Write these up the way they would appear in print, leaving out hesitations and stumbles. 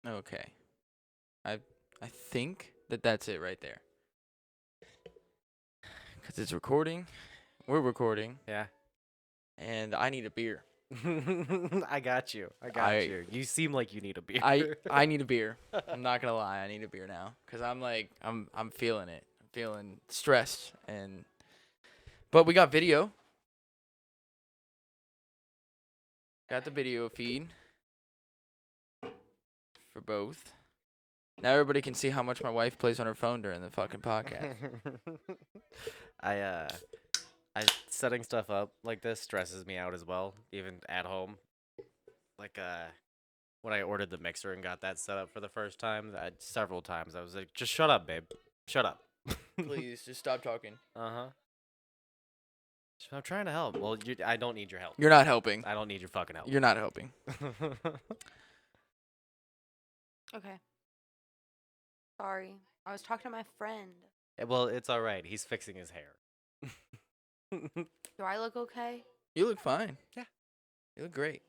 Okay. I I think that that's it right there. Cause it's recording. We're recording, Yeah. and I need a beer. I got you. I got I you. You seem like you need a beer. I need a beer. I'm not gonna lie. I need a beer now. Cause I'm like I'm feeling it. I'm feeling stressed and. But we got video. Got the video feed for both. Now everybody can see how much my wife plays on her phone during the fucking podcast. I uh I setting stuff up like this stresses me out as well, even at home. Like when I ordered the mixer and got that set up for the first time, several times I was like, just shut up, babe. Shut up. Please just stop talking. Uh-huh. I'm trying to help. Well, I don't need your help. You're not helping. I don't need your fucking help. You're not helping. Okay. Sorry. I was talking to my friend. Well, it's all right. He's fixing his hair. Do I look okay? You look fine. Yeah. You look great.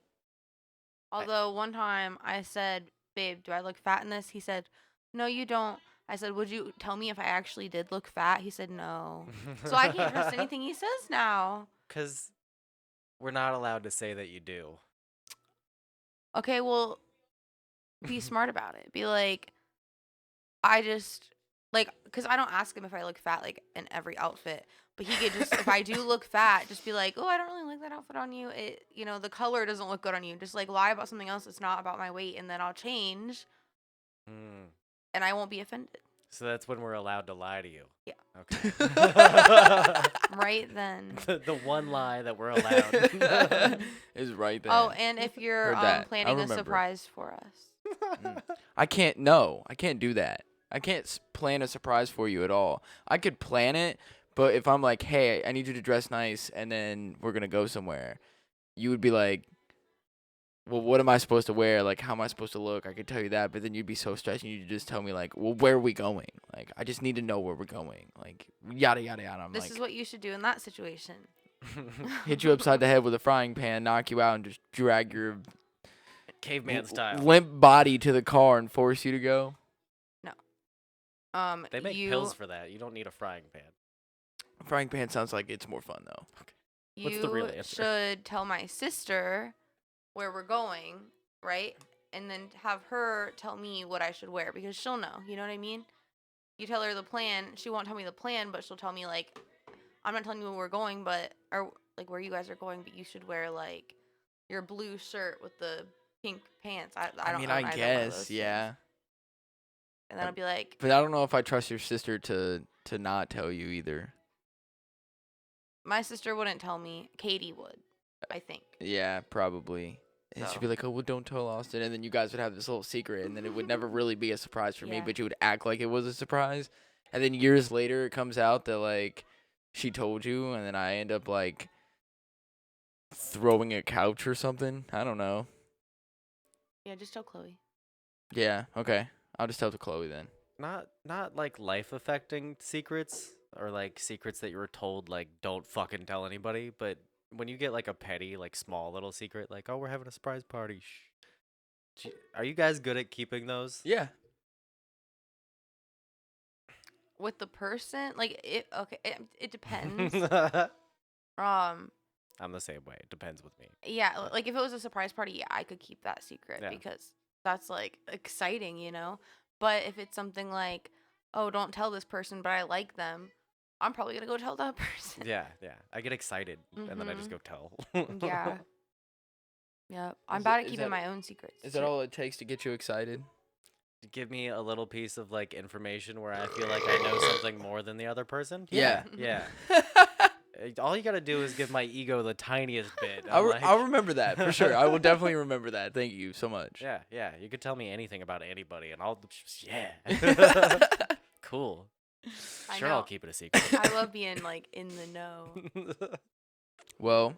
Although one time I said, "Babe, do I look fat in this?" He said, "No, you don't." I said, "Would you tell me if I actually did look fat?" He said, "No." So I can't trust anything he says now. Because we're not allowed to say that you do. Okay, well, be smart about it. Be like, I just like, cause I don't ask him if I look fat like in every outfit, but he could just if I do look fat, just be like, "Oh, I don't really like that outfit on you. It, the color doesn't look good on you." Just like lie about something else that's not about my weight, and then I'll change, Hmm. and I won't be offended. So that's when we're allowed to lie to you. Yeah. Okay. Right then. the one lie that we're allowed. Is right there. Oh, and if you're Heard that. I planning a remember. surprise for us. I can't. No, I can't do that. I can't plan a surprise for you at all. I could plan it, but if I'm like, hey, I need you to dress nice, and then we're gonna go somewhere, you would be like, well, what am I supposed to wear? Like, how am I supposed to look? I could tell you that, but then you'd be so stressed, and you'd just tell me like, well, where are we going? Like, I just need to know where we're going. Like, yada yada yada. I'm This like, is what you should do in that situation. hit you upside the head with a frying pan, knock you out, and just drag your Caveman style. limp body to the car and force you to go. They make pills for that. You don't need a frying pan. Frying pan sounds like it's more fun though. What's the real You answer? should tell my sister where we're going, right? And then have her tell me what I should wear because she'll know. You know what I mean? You tell her the plan. She won't tell me the plan, but she'll tell me like, I'm not telling you where we're going, or like where you guys are going, but you should wear like your blue shirt with the pink pants. I don't mean, know I either one of guess, those yeah. things. And then I'll be like, But I don't know if I trust your sister to not tell you either. my sister wouldn't tell me. Katie would, I think. Yeah, probably. And she'd So. be like, "Oh, well, don't tell Austin," and then you guys would have this little secret, and then it would never really be a surprise for me, Yeah. but you would act like it was a surprise, and then years later it comes out that like she told you, and then I end up like throwing a couch or something. I don't know. Yeah, just tell Chloe. Yeah, okay. I'll just tell to Chloe then. Not like life affecting secrets or like secrets that you were told like don't fucking tell anybody, but when you get like a petty like small little secret like oh we're having a surprise party. Shh. Are you guys good at keeping those? Yeah. With the person, like it depends. I'm um, the same way. It depends with me. yeah, like if it was a surprise party, yeah, I could keep that secret Yeah. because that's like exciting, But if it's something like, oh, don't tell this person, but I like them, I'm probably gonna go tell that person. Yeah. I get excited and then I just Mhm. go tell. Yeah. Yeah, I'm Is bad it- at is keeping that- my own secrets. Is that too. all it takes to get you excited? Give me a little piece of like information where I feel like I know something more than the other person. Yeah. Yeah. All you gotta do is give my ego the tiniest bit. I'll remember that for sure. I will definitely remember that. Thank you so much. Yeah. You could tell me anything about anybody, and I'll yeah. Cool. I Sure, know. I'll keep it a secret. I love being like in the know. Well,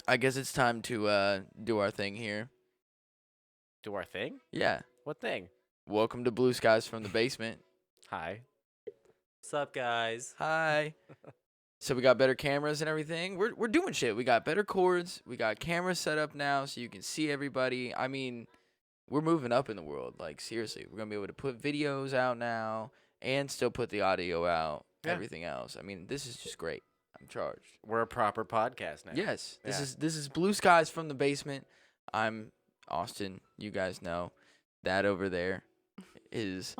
I guess it's time to do our thing here. Do our thing? Yeah. What thing? Welcome to Blue Skies from the Basement. Hi. What's up, guys? Hi. So we got better cameras and everything. We're doing shit. We got better cords. We got cameras set up now so you can see everybody. I mean, we're moving up in the world. Like seriously, we're gonna be able to put videos out now and still put the audio out. Yeah. Everything else. I mean, this is just great. I'm charged. We're a proper podcast now. Yes, this Yeah. is Blue Skies from the Basement. I'm Austin. You guys know that over there is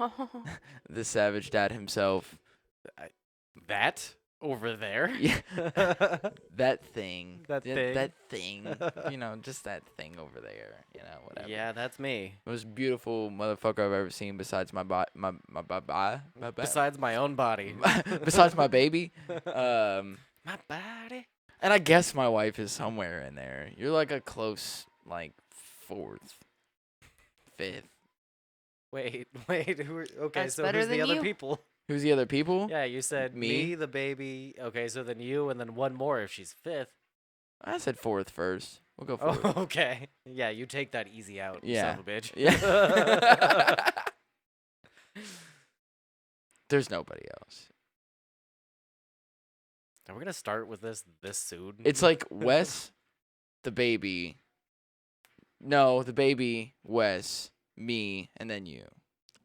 the Savage Dad himself. That over there. Yeah, that thing. That Yeah, thing. That thing. You know, just that thing over there. You know, whatever. Yeah, that's me. Most beautiful motherfucker I've ever seen besides my Besides my own body. besides my baby. My body. And I guess my wife is somewhere in there. You're like a close, like, 4th, 5th. Wait. Okay, That's so better who's the than other you. people? Who's the other people? Yeah, you said Me? me, the baby. Okay, so then you, and then one more if she's 5th. I said 4th first. We'll go 4th. Oh, okay. Yeah, you take that easy out, Yeah. son of a bitch. Yeah. There's nobody else. Are we gonna start with this soon? It's like Wes, the baby. No, the baby, Wes, me, and then you.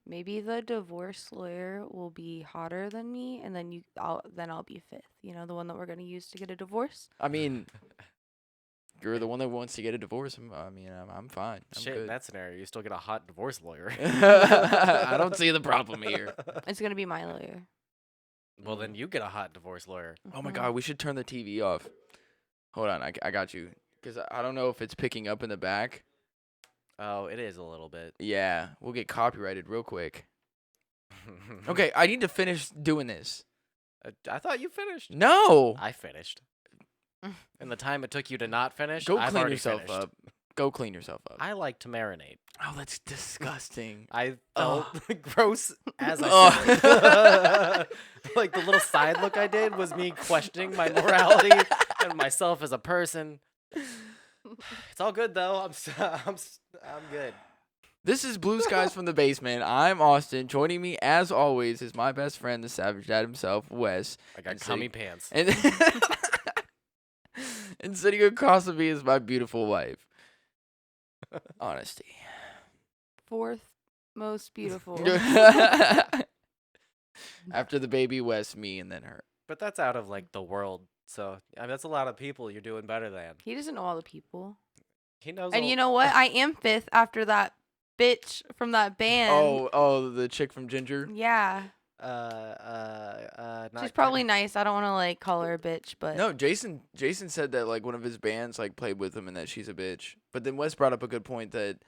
Maybe the divorce lawyer will be hotter than me, and then I'll be 5th. You know, the one that we're gonna use to get a divorce. I mean, you're the one that wants to get a divorce. I'm fine. I'm Shit, in good. that scenario, you still get a hot divorce lawyer. I don't see the problem here. It's gonna be my lawyer. Well, then you get a hot divorce lawyer. Oh my Mhm. God, we should turn the TV off. Hold on, I got you. Because I don't know if it's picking up in the back. Oh, it is a little bit. Yeah, we'll get copyrighted real quick. Okay, I need to finish doing this. I thought you finished. No! I finished. And the time it took you to not finish, Go I've clean already yourself finished. up. Go clean yourself up. I like to marinate. Oh, that's disgusting. I felt Ugh. gross as I Ugh. said it. Like the little side look I did was me questioning my morality and myself as a person. It's all good though. I'm good. This is Blue Skies from the Basement. I'm Austin. Joining me, as always, is my best friend, the Savage Dad himself, Wes. I got And cummy pants. And, and sitting across from me is my beautiful wife. Honesty. 4th most beautiful. After the baby, Wes, me, and then her. But that's out of like the world. So I mean, that's a lot of people you're doing better than. He doesn't know all the people. He knows. And all- you know what? I am 5th after that bitch from that band. Oh, the chick from Ginger. Yeah. not She's probably nice. I don't want to like call her a bitch, but No, Jason said that like one of his bands like played with him and that she's a bitch. But then Wes brought up a good point that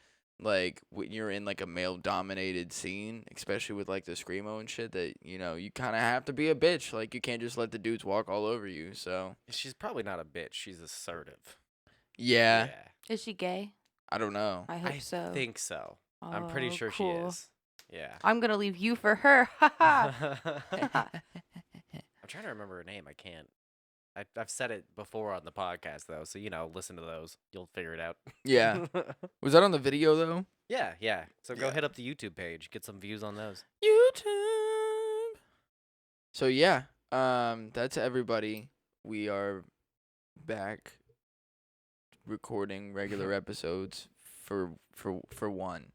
like when you're in like a male dominated scene, especially with like the screamo and shit, that you know you kind of have to be a bitch. Like you can't just let the dudes walk all over you. So She's probably not a bitch. She's assertive. yeah, is she gay? I don't know. I hope so. think so. I'm pretty Oh, sure cool. she is. Yeah. I'm gonna leave you for her. Ha ha. I'm trying to remember her name. I can't. I've said it before on the podcast though, so you know, listen to those. You'll figure it out. Yeah, was that on the video though? yeah. So go Yeah. hit up the YouTube page, get some views on those. YouTube. So yeah, that's everybody. We are back recording regular episodes for one,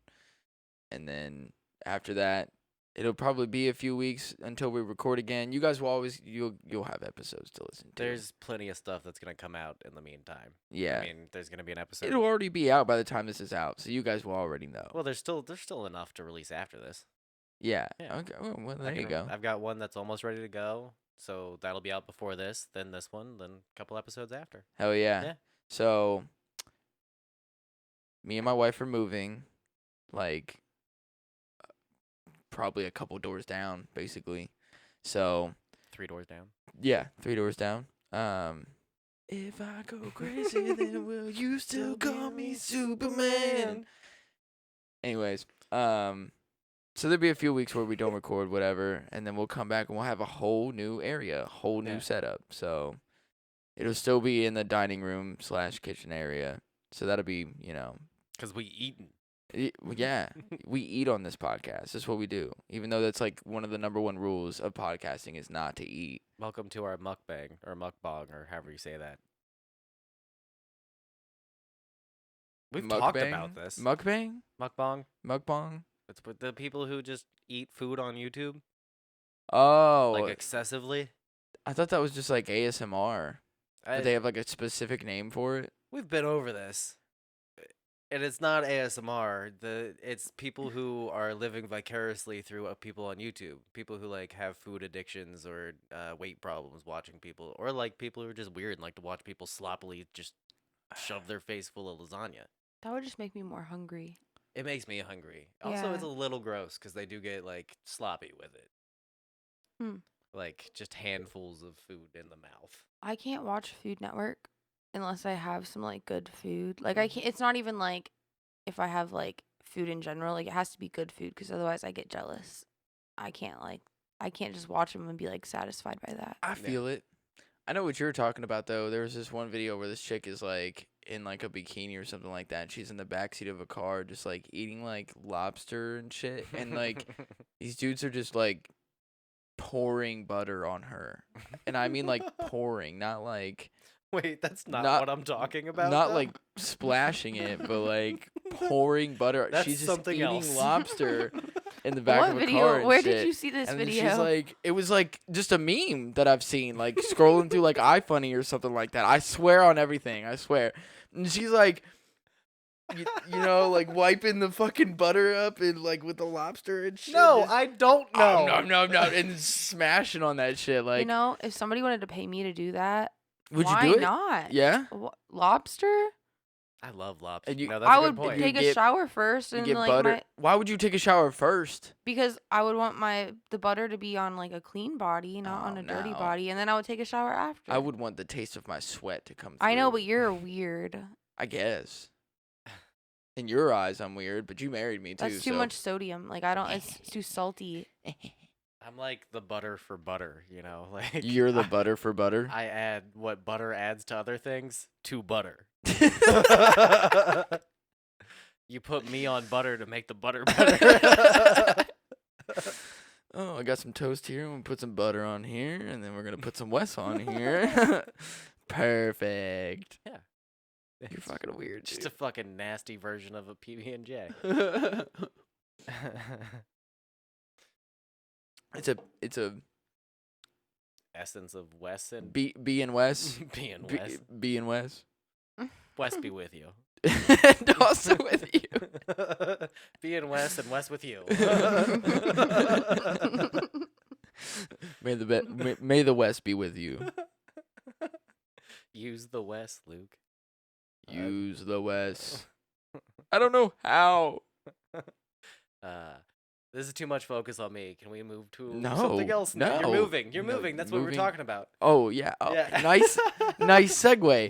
and then after that, it'll probably be a few weeks until we record again. You guys will always you'll have episodes to listen to. There's plenty of stuff that's gonna come out in the meantime. yeah, I mean, there's gonna be an episode. it'll already be out by the time this is out, so you guys will already know. Well, there's still enough to release after this. yeah. yeah. Okay. Well, I there you can- go. I've got one that's almost ready to go, so that'll be out before this, then this one, then a couple episodes after. Hell yeah. Yeah. So, me and my wife are moving, like, probably a couple doors down, basically. So, 3 doors down. yeah, 3 doors down. If I go crazy, then will you still call me Superman? Anyways, so there'll be a few weeks where we don't record, whatever, and then we'll come back and we'll have a whole new area, a whole new Yeah. setup. So it'll still be in the dining room / kitchen area. So that'll be, you know, Because we eaten. yeah, we eat on this podcast. That's what we do. Even though that's like one of the number one rules of podcasting is not to eat. Welcome to our mukbang, or mukbang, or however you say that. We've talked about this. Mukbang? Mukbang. Mukbang? It's with the people who just eat food on YouTube Oh, like excessively. I thought that was just like ASMR. But they have like a specific name for it. We've been over this. And it's not ASMR. It's people who are living vicariously through people on YouTube. People who like have food addictions or weight problems watching people, or like people who are just weird and like to watch people sloppily just shove their face full of lasagna. That would just make me more hungry. It makes me hungry. Also, Yeah. it's a little gross because they do get like sloppy with it. Hmm. Like just handfuls of food in the mouth. I can't watch Food Network unless I have some like good food. Like I can't. It's not even like if I have like food in general. Like it has to be good food because otherwise I get jealous. I can't just watch them and be like satisfied by that. I feel it. I know what you're talking about though. There was this one video where this chick is like in like a bikini or something like that. And she's in the backseat of a car just like eating like lobster and shit. And like these dudes are just like pouring butter on her. And I mean like pouring, not like Wait, that's not Not- what I'm talking about. not though? like splashing it, but like pouring butter. That's She's just something eating else. lobster in the back What of a video? car and Where shit. did you see this And video? then she's like, it was like just a meme that I've seen, like scrolling through like iFunny or something like that. I swear on everything. I swear. And she's like, you know, like wiping the fucking butter up and like with the lobster and shit. No, just, I don't know. no, and smashing on that shit. Like, you know, if somebody wanted to pay me to do that, would why you do it? not? Yeah. Lobster? I love lobster. And you- no, that's I a would good point. You take a get- shower first You and get like butter. Why would you take a shower first? because I would want the butter to be on like a clean body, not on Oh, a dirty no. body, and then I would take a shower after. I would want the taste of my sweat to come through. I know, but you're weird. I guess. In your eyes, I'm weird, but you married me too. That's too so. much sodium. Like I don't. It's too salty. I'm like the butter for butter, you know? Like You're the butter for butter. I add what butter adds to other things to butter. You put me on butter to make the butter better. Oh, I got some toast here. I'm gonna put some butter on here, and then we're gonna put some Wes on here. Perfect. Yeah. You're fucking weird, Just a fucking nasty version of a PB&J. dude. It's a Essence of Wes and B and Wes. B and Wes. B and Wes. Wes be with you. And also with you. B and Wes with you. May the West be with you. Use the Wes, Luke. Use the West. I don't know how. This is too much focus on me. Can we move to No, something else? no. You're moving. You're No, moving. That's what moving. we're talking about. Oh yeah. Oh, Yeah. Nice segue.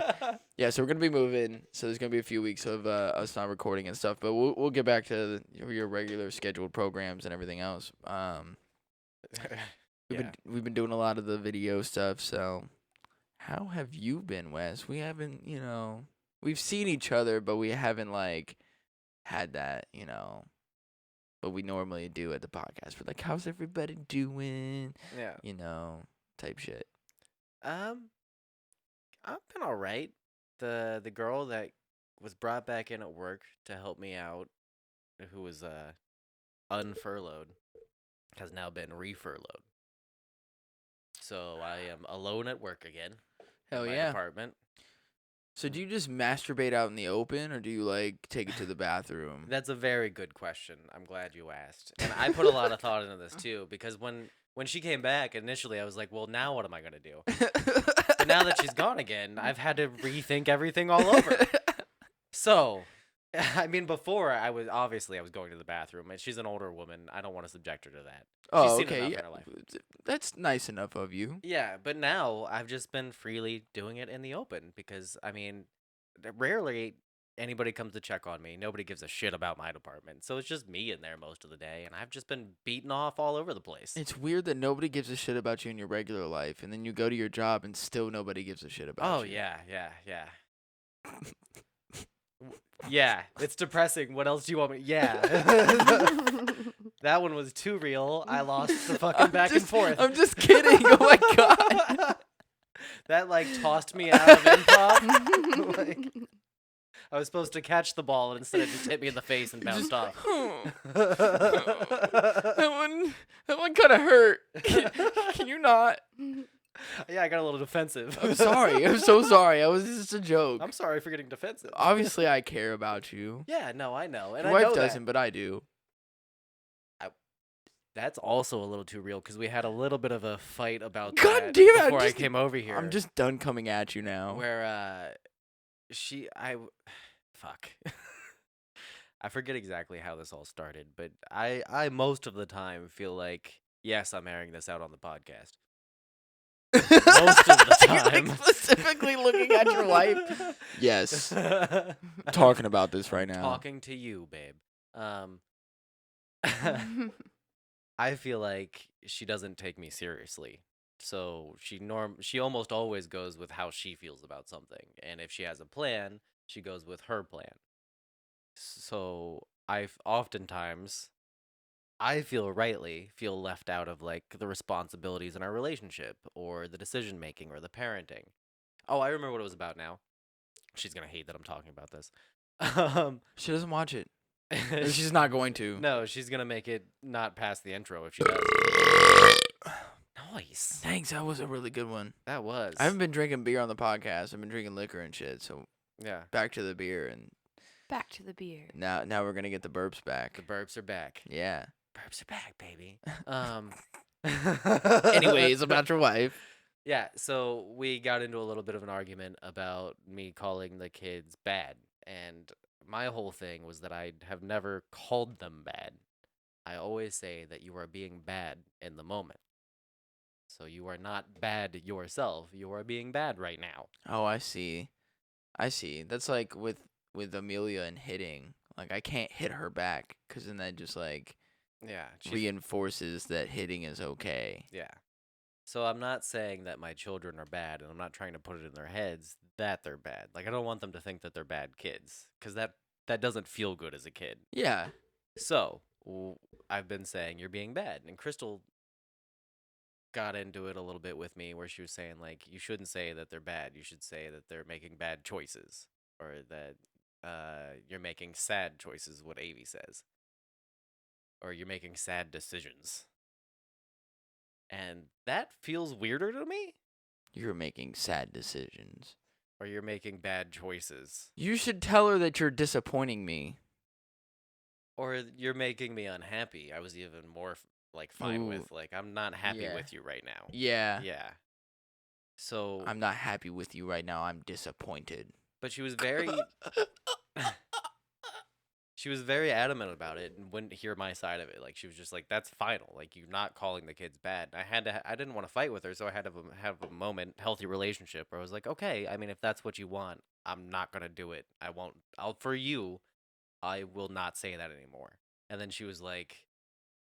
Yeah, so we're gonna be moving. So there's gonna be a few weeks of us not recording and stuff, but we'll get back to your regular scheduled programs and everything else. We've been doing a lot of the video stuff. So how have you been, Wes? We haven't, we've seen each other, but we haven't like had that, what we normally do at the podcast. We're like, how's everybody doing? Yeah. Type shit. I've been all right. The girl that was brought back in at work to help me out, who was unfurloughed, has now been refurloughed. So I am alone at work again. Hell in my yeah. Department. So do you just masturbate out in the open, or do you like take it to the bathroom? That's a very good question. I'm glad you asked. And I put a lot of thought into this too, because when she came back initially, I was like, well, now what am I gonna do? But now that she's gone again, I've had to rethink everything all over. So, I mean, before I was going to the bathroom, and she's an older woman. I don't want to subject her to that. Oh, seen okay, enough in yeah. her life. That's nice enough of you. Yeah, but now I've just been freely doing it in the open because, I mean, rarely anybody comes to check on me. Nobody gives a shit about my department. So it's just me in there most of the day, and I've just been beaten off all over the place. It's weird that nobody gives a shit about you in your regular life, and then you go to your job and still nobody gives a shit about Oh, you. yeah. Yeah, it's depressing. What else do you want me? Yeah. That one was too real. I lost the fucking back and forth. I'm just kidding. Oh my god. That like tossed me out of improv. Like, I was supposed to catch the ball, and instead it just hit me in the face and You just- bounced off. that one kind of hurt. Can you not? Yeah, I got a little defensive. I'm sorry. I'm so sorry. I was just a joke. I'm sorry for getting defensive. Obviously, I care about you. Yeah, no, I know. And Your I know wife that. doesn't, but I do. That's also a little too real because we had a little bit of a fight about God that damn it, I'm before I just- came over here. I'm just done coming at you now. where fuck. I forget exactly how this all started, but I most of the time feel like yes, I'm airing this out on the podcast. Most of the You're, like, time. specifically looking at your wife. Yes. Talking about this right now. Talking to you, babe. I feel like she doesn't take me seriously. So she almost always goes with how she feels about something. And if she has a plan, she goes with her plan. So oftentimes I feel left out of like the responsibilities in our relationship or the decision making or the parenting. Oh, I remember what it was about now. She's going to hate that I'm talking about this. She doesn't watch it. Or she's not going to. No, she's gonna make it not past the intro if she does. Nice. Thanks. That was a really good one. That was. I haven't been drinking beer on the podcast. I've been drinking liquor and shit. So Yeah. back to the beer, and Back to the beer. now we're gonna get the burps back. The burps are back. Yeah. Burps are back, baby. Anyways, about your wife. Yeah, so we got into a little bit of an argument about me calling the kids bad, and my whole thing was that I have never called them bad. I always say that you are being bad in the moment. So you are not bad yourself. You are being bad right now. Oh, I see. That's like with Amelia and hitting. Like I can't hit her back because then that just like Yeah. reinforces that hitting is okay. Yeah. So I'm not saying that my children are bad, and I'm not trying to put it in their heads that they're bad. Like I don't want them to think that they're bad kids, because that doesn't feel good as a kid. Yeah. So I've been saying you're being bad, and Crystal got into it a little bit with me, where she was saying like you shouldn't say that they're bad. You should say that they're making bad choices, or that you're making sad choices. What Avi says, or you're making sad decisions. And that feels weirder to me. You're making sad decisions. Or you're making bad choices. You should tell her that you're disappointing me. Or you're making me unhappy. I was even more fine Ooh. with I'm not happy Yeah. with you right now. Yeah. Yeah. So I'm not happy with you right now. I'm disappointed. but she was very she was very adamant about it and wouldn't hear my side of it. Like she was just like, that's final. Like you're not calling the kids bad. I didn't want to fight with her, so I had to have a moment, healthy relationship where I was like, okay, I mean, if that's what you want, I'm not gonna do it. For you, I will not say that anymore. And then she was like,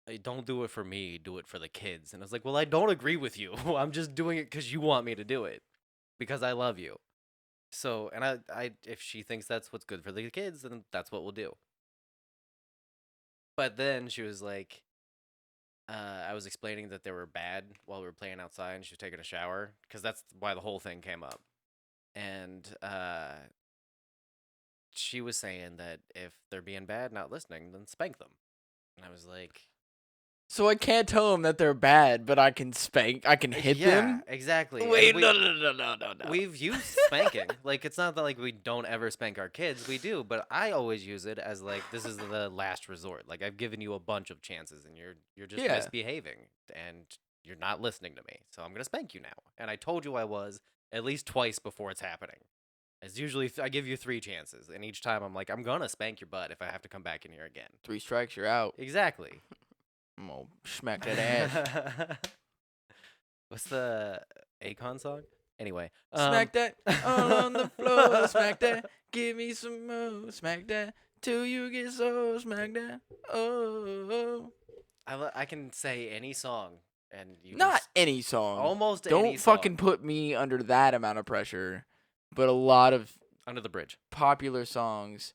"Hey, don't do it for me, do it for the kids." And I was like, well, I don't agree with you. I'm just doing it because you want me to do it, because I love you. So, and I if she thinks that's what's good for the kids, then that's what we'll do. But then she was like, I was explaining that they were bad while we were playing outside, and she was taking a shower, because that's why the whole thing came up. And she was saying that if they're being bad, not listening, then spank them. And I was like, So I can't tell them that they're bad, but I can hit yeah, them? exactly. And Wait, we- no. We've used spanking. Like, it's not that like we don't ever spank our kids. We do, but I always use it as like this is the last resort. Like I've given you a bunch of chances, and you're just Yeah. misbehaving, and you're not listening to me. So I'm gonna spank you now. And I told you I was at least twice before it's happening. It's usually I give you 3 chances, and each time I'm like, I'm gonna spank your butt if I have to come back in here again. 3 strikes, you're out. Exactly. I'm gonna smack that ass. What's the Akon song? Anyway, Smack that all on the floor. Smack that. Give me some more. Smack that till you get so. Smack that. Oh. I can say any song, and you Not just, any song. almost Don't any song. fucking put me under that amount of pressure. But a lot of Under the Bridge. popular songs,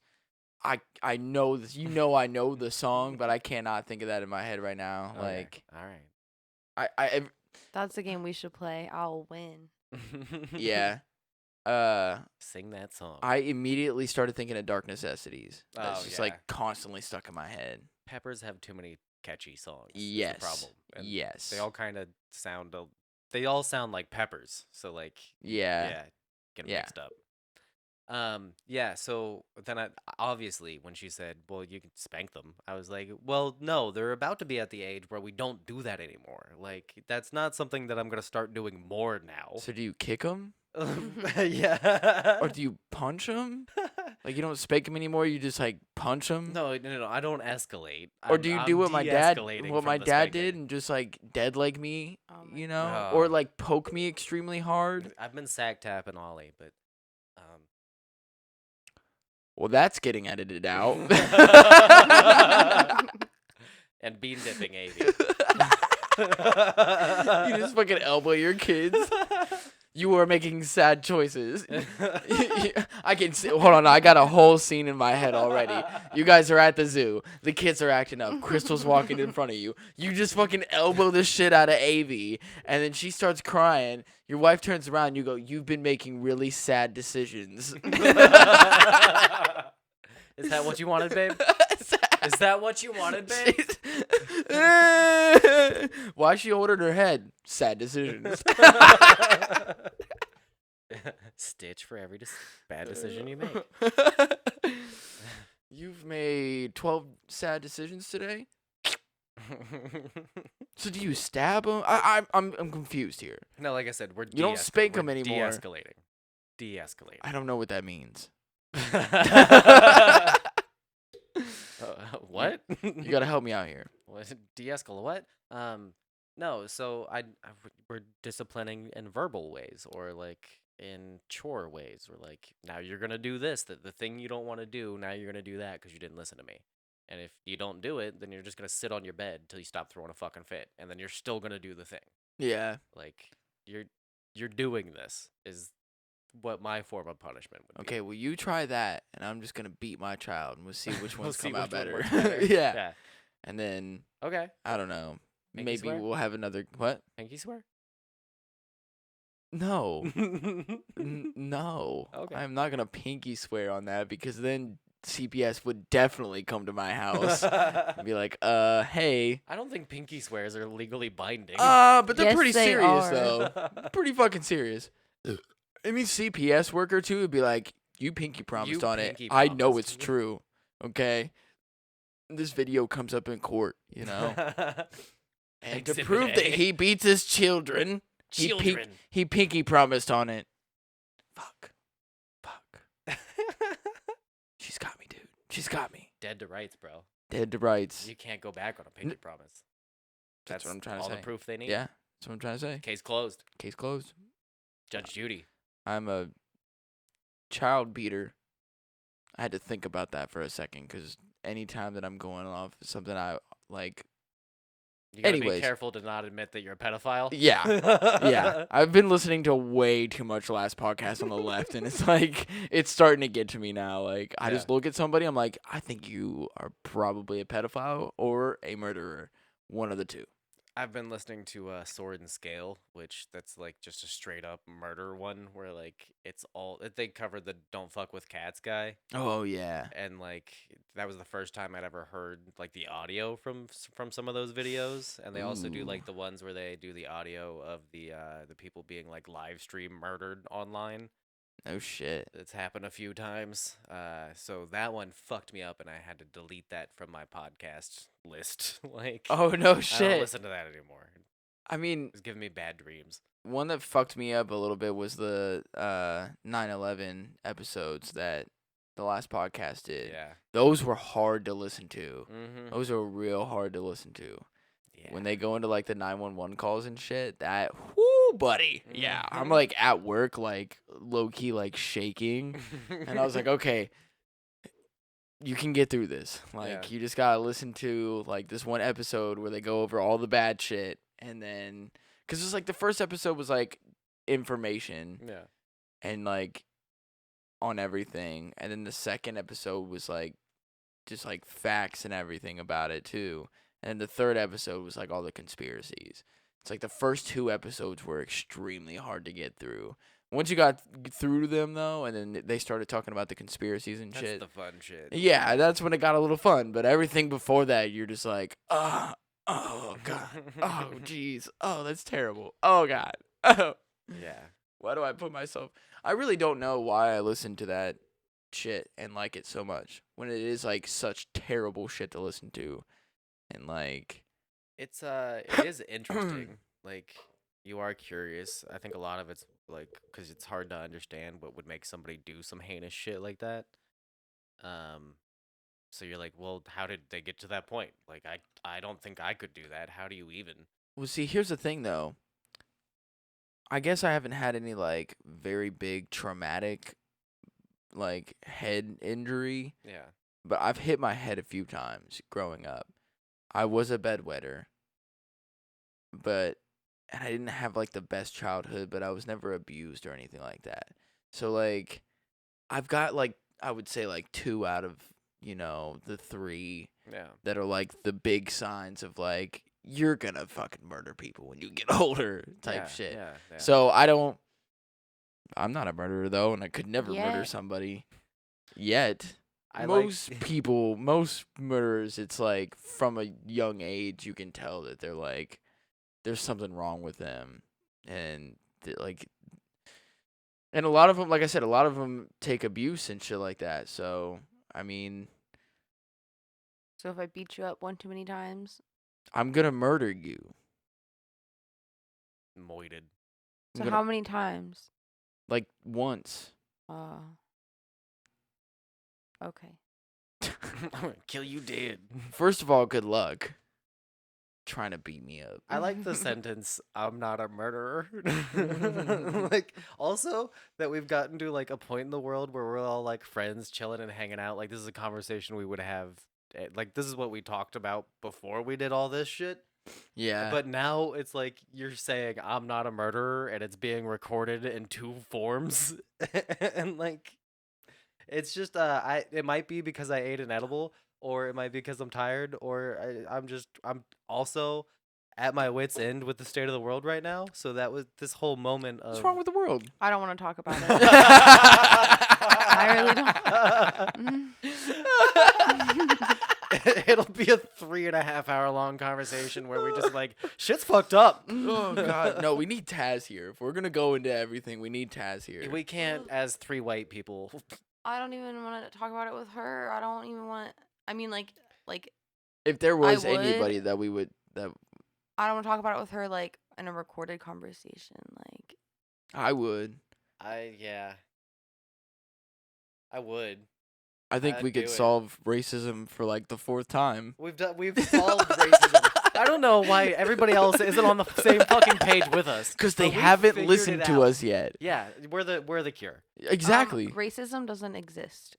I know this. You know I know the song, but I cannot think of that in my head right now. Okay, Like all right. I That's a game we should play. I'll win. yeah. Sing that song. I immediately started thinking of Dark Necessities. That's Oh, just yeah. like constantly stuck in my head. Peppers have too many catchy songs. Is Yes. the problem. And Yes. They all kind of sound. They all sound like Peppers. So like. Yeah. Yeah. Get 'em Yeah. mixed up. Yeah. So then obviously when she said, "Well, you can spank them," I was like, "Well, no, they're about to be at the age where we don't do that anymore. Like that's not something that I'm gonna start doing more now." So do you kick them? Yeah. Or do you punch them? Like you don't spank them anymore. You just like punch them. No, I don't escalate. Or do you do what my dad de-escalating what from my the dad did spanking. and just like dead leg me, Oh my you know, or Oh. like poke me extremely hard? I've been sack tapping Ollie, but Well, that's getting edited out. and bean dipping Avy. You just fucking elbow your kids. You are making sad choices. I can see. Hold on, I got a whole scene in my head already. You guys are at the zoo. The kids are acting up. Crystal's walking in front of you. You just fucking elbow the shit out of Avy, and then she starts crying. Your wife turns around. You go, "You've been making really sad decisions." Is that what you wanted, babe? Is that what you wanted, babe? Why is she holding her head? Sad decisions. Stitch for every bad decision you make. You've made 12 sad decisions today. So do you stab him? I'm confused here. No, like I said, we're You don't spank 'em we're anymore. De-escalating. De-escalating. I don't know what that means. What? You gotta help me out here. What? De-escalate what? No. So we're disciplining in verbal ways, or like in chore ways, or like now you're gonna do this. The thing you don't want to do, now you're gonna do that because you didn't listen to me. And if you don't do it, then you're just gonna sit on your bed until you stop throwing a fucking fit, and then you're still gonna do the thing. Yeah. Like you're doing this is what my form of punishment would be. Okay, well you try that, and I'm just gonna beat my child, and we'll see which We'll ones see come out which one better. works better. Yeah. Yeah. And then Okay. I don't know. Pinky Maybe swear? we'll have another what? Pinky swear? No. No. Okay. I'm not gonna pinky swear on that because then CPS would definitely come to my house and be like, hey. I don't think pinky swears are legally binding. But they're Yes, pretty they serious are. though. Pretty fucking serious. I mean, CPS worker too would be like, you pinky promised on it. pinky I know promised." it's true. Okay. This video comes up in court, you know. And to Exhibit prove that A. he beats his children, Children. he pinky promised on it. Fuck. She's got me, dude. She's got me. Dead to rights, bro. Dead to rights. You can't go back on a pinky promise. That's what I'm trying to all say. the proof they need. Yeah, that's what I'm trying to say. Case closed. Case closed. Judge Judy. I'm a child beater. I had to think about that for a second because anytime that I'm going off something I like, You gotta Anyways. be careful to not admit that you're a pedophile. yeah, yeah. I've been listening to way too much last podcast on the left, and it's like it's starting to get to me now. Like I just look at somebody, I'm like, I think you are probably a pedophile or a murderer, one of the two. I've been listening to Sword and Scale, which that's like just a straight up murder one where like it's all they covered the don't fuck with cats guy, Oh yeah. and like that was the first time I'd ever heard like the audio from some of those videos, and they also do Ooh. like the ones where they do the audio of the people being like live stream murdered online. No shit. It's happened a few times. So that one fucked me up, and I had to delete that from my podcast list. Like, Oh no I don't shit. listen to that anymore. I mean, It's giving me bad dreams. one that fucked me up a little bit was the 9/11 episodes that the last podcast did. Yeah. Those were hard to listen to. Mm-hmm. Those are real hard to listen to. Yeah. When they go into like the 911 calls and shit, that whoo, buddy. Yeah, I'm Mhm. like at work, like low key, like shaking, and I was like, okay, you can get through this. Like, Yeah. you just gotta listen to like this one episode where they go over all the bad shit, and then because it's like the first episode was like information yeah. and like on everything, and then the second episode was like just like facts and everything about it too. And the third episode was like all the conspiracies. It's like the first two episodes were extremely hard to get through, Once you got through to them though, and then they started talking about the conspiracies and That's shit. the fun shit. Yeah, that's when it got a little fun. But everything before that, you're just like, oh god, oh jeez, oh that's terrible, oh god, oh. Yeah. Why do I put myself? I really don't know why I listen to that shit and like it so much when it is like such terrible shit to listen to, and like It is interesting. Like, you are curious. I think a lot of it's like because it's hard to understand what would make somebody do some heinous shit like that. So you're like, well, how did they get to that point? Like, I don't think I could do that. How do you even? well, see, here's the thing though. I guess I haven't had any like very big traumatic like head injury, Yeah. but I've hit my head a few times growing up. I was a bedwetter, but and I didn't have like the best childhood, but I was never abused or anything like that. So like I've got like I would say like 2 out of, the 3 Yeah. that are like the big signs of like you're going to fucking murder people when you get older type Yeah, shit. Yeah. Yeah. So I'm not a murderer though, and I could never murder Yet. somebody yet. I Most like. people, most murderers, it's like from a young age you can tell that they're like there's something wrong with them, and like, and a lot of them, like I said, a lot of them take abuse and shit like that. So I mean, So if I beat you up one too many times, I'm gonna murder you. Moited. so I'm how gonna, many times? like once. Okay. I'm gonna kill you dead. First of all, good luck trying to beat me up. I like the sentence, I'm not a murderer. Like, also that we've gotten to like a point in the world where we're all like friends chilling and hanging out. Like, this is a conversation we would have. Like, this is what we talked about before we did all this shit. Yeah. But now it's like you're saying I'm not a murderer and it's being recorded in 2 forms. And like, it's just it might be because I ate an edible, or it might be because I'm tired, or I'm also at my wit's end with the state of the world right now. So that was this whole moment of What's wrong with the world? I don't want to talk about it. I really don't. It'll be a 3.5 hour long conversation where we just like shit's fucked up. Oh god, no, we need Taz here. If we're gonna go into everything, we need Taz here. We can't as 3 white people. I don't even want to talk about it with her. I don't even want. I mean, like If there was would. anybody that we would that I don't want to talk about it with her like in a recorded conversation. Like I would. Yeah. I would. I think I'd we could do it. solve racism for like the 4th time. We've solved racism. I don't know why everybody else isn't on the same fucking page with us. Because but they we haven't figured listened it to out. us yet. Yeah, we're the cure. Exactly. racism doesn't exist.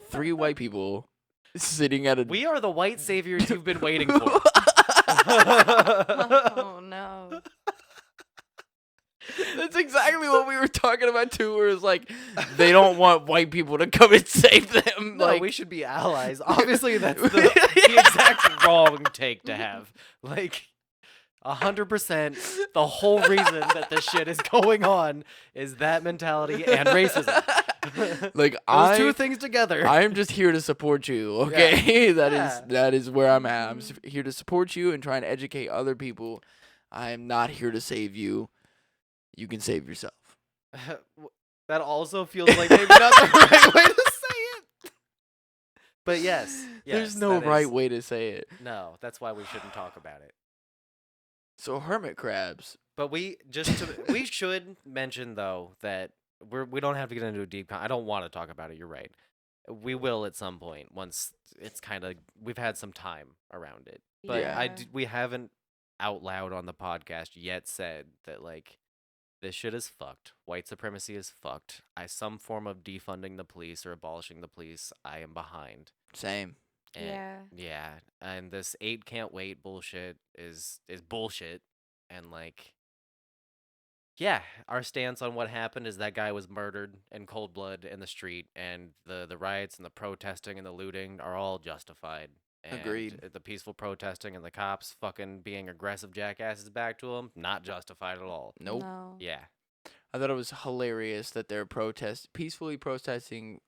3 white people sitting at a. We are the white saviors you've been waiting for. Oh no. That's exactly what we were talking about too. Where it's like they don't want white people to come and save them. No, like we should be allies. Obviously, that's the exact wrong take to have. Like, 100%, the whole reason that this shit is going on is that mentality and racism. like Those 2 things together. I am just here to support you. Okay, Yeah. that is where I'm at. I'm here to support you and trying to educate other people. I am not here to save you. You can save yourself. That also feels like maybe not the right way to say it. But yes, There's no that right is- way to say it. No, that's why we shouldn't talk about it. So hermit crabs. But we should mention though that we don't have to get into a deep. I don't want to talk about it. You're right. We will at some point once it's kind of we've had some time around it. But Yeah. we haven't out loud on the podcast yet said that like this shit is fucked. White supremacy is fucked. Some form of defunding the police or abolishing the police, I am behind. Same. And, Yeah. Yeah, and this 8 can't wait bullshit is bullshit, and like, yeah, our stance on what happened is that guy was murdered in cold blood in the street, and the riots and the protesting and the looting are all justified. And Agreed. The peaceful protesting and the cops fucking being aggressive jackasses back to him, not justified at all. Nope. No. Yeah. I thought it was hilarious that they're peacefully protesting.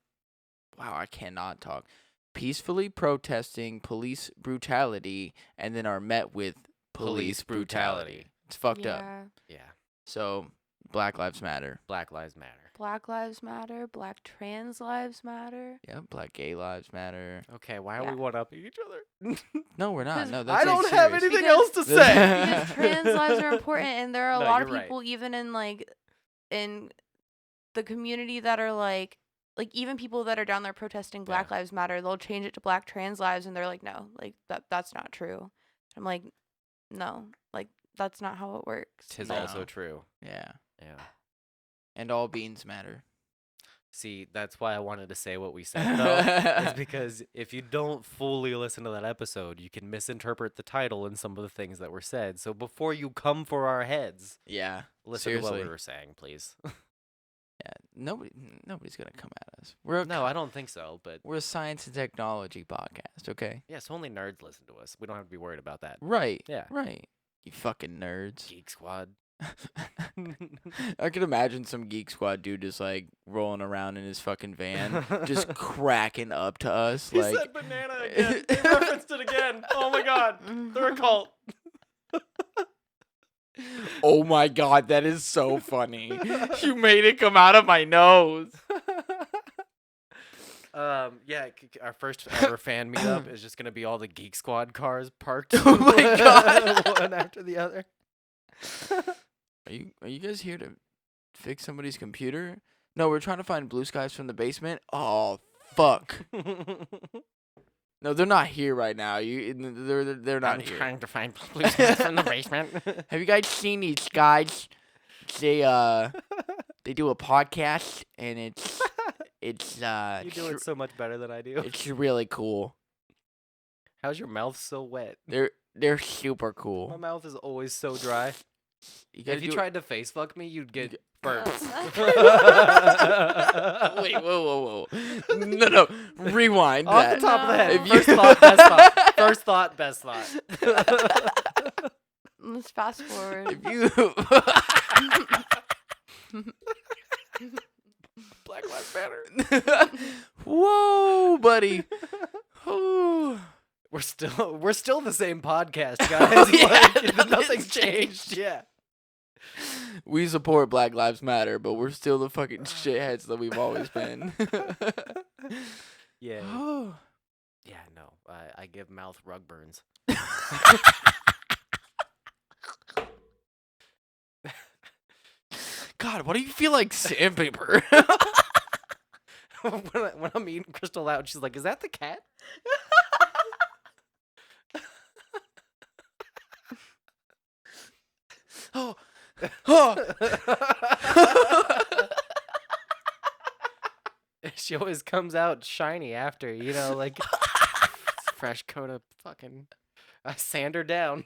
Wow, I cannot talk. Peacefully protesting police brutality, and then are met with police brutality. It's fucked up. Yeah. Yeah. So, Black Lives Matter. Black Lives Matter. Black lives matter. Black trans lives matter. Yeah, Black gay lives matter. Okay, why are Yeah. we one up each other? No, we're not. 'Cause No, I that's I don't like have serious. anything Because- else to Because say. Because trans lives are important, and there are a No, lot of you're right. people, even in like in the community, that are like even people that are down there protesting Black Yeah. Lives Matter, they'll change it to Black trans lives, and they're like, no, like that's not true. I'm like, no, like that's not how it works. Tis No. also true. Yeah. Yeah. And all beans matter. See, that's why I wanted to say what we said, though. Is because if you don't fully listen to that episode, you can misinterpret the title and some of the things that were said. So before you come for our heads, Yeah. listen to what Seriously. we were saying, please. Yeah. Nobody's gonna come at us. We're a No, I don't think so. But we're a science and technology podcast, okay? yes, only nerds listen to us. We don't have to be worried about that. Right. Yeah. Right. You fucking nerds. Geek Squad. I could imagine some Geek Squad dude just like rolling around in his fucking van, just cracking up to us. He like, said banana again. He referenced it again. Oh my god. They're a cult. oh my god, that is so funny. You made it come out of my nose. Yeah, our first ever fan meetup is just gonna be all the Geek Squad cars parked. Oh my God. one after the other. Are you guys here to fix somebody's computer? No, we're trying to find blue skies from the basement. Oh fuck. No, they're not here right now. They're not I'm here. trying to find blue skies in the basement. Have you guys seen these guys? They do a podcast and it's You do it so much better than I do. it's really cool. How's your mouth so wet? They're super My cool. mouth is always so dry. You gotta If you do it- tried to face fuck me, you'd get burnt. Wait, whoa. No. Rewind Off that. the top of the head. If you- First thought, best thought. First thought, best thought. Let's fast forward. If you Black Lives Matter. Whoa, buddy. Whew. We're still the same podcast, guys. Oh, yeah, Like, nothing's nothing's changed. Yeah. We support Black Lives Matter, but we're still the fucking shitheads that we've always been. Yeah. Oh. Yeah, no. I give mouth rug burns. God, why do you feel like sandpaper? when I'm eating Crystal Loud, she's like, "Is that the cat?" oh. Oh. She always comes out shiny after, like fresh coat of fucking. I sand her down.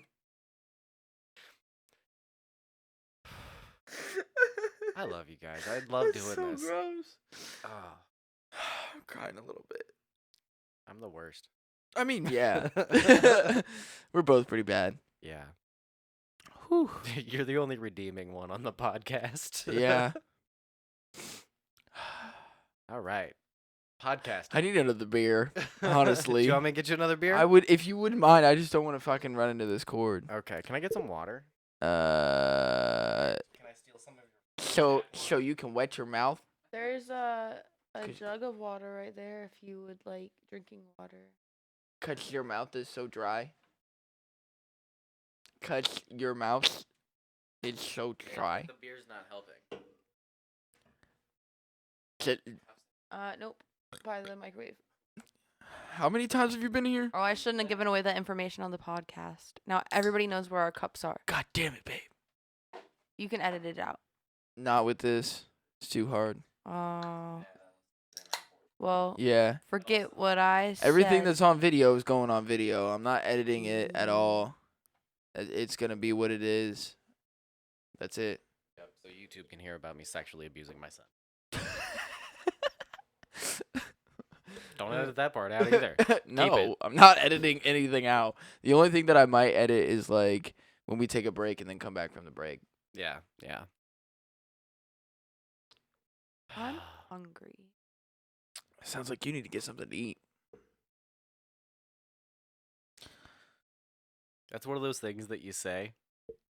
I love you guys. I love doing this. Gross. Oh, I'm crying a little bit. I'm the worst. I mean, yeah. We're both pretty bad. Yeah. Whew. You're the only redeeming one on the podcast. Yeah. All right. Podcast. I need another beer, honestly. Do you want me to get you another beer? I would, if you wouldn't mind. I just don't want to fucking run into this cord. Okay. Can I get some water? Can I steal some of your? so you can wet your mouth. There's a Could- jug of water right there if you would like drinking water. Cause your mouth is so dry. Cause your mouth is so dry. The beer's not helping. Nope. By the microwave. How many times have you been here? Oh, I shouldn't have given away that information on the podcast. Now everybody knows where our cups are. God damn it, babe. You can edit it out. Not with this. It's too hard. Well, Yeah. forget what I said. Everything that's on video is going on video. I'm not editing it at all. It's gonna be what it is. That's it. Yep. So YouTube can hear about me sexually abusing my son. Don't edit that part out either. No, I'm not editing anything out. The only thing that I might edit is like when we take a break and then come back from the break. Yeah. I'm hungry. Sounds like you need to get something to eat. That's one of those things that you say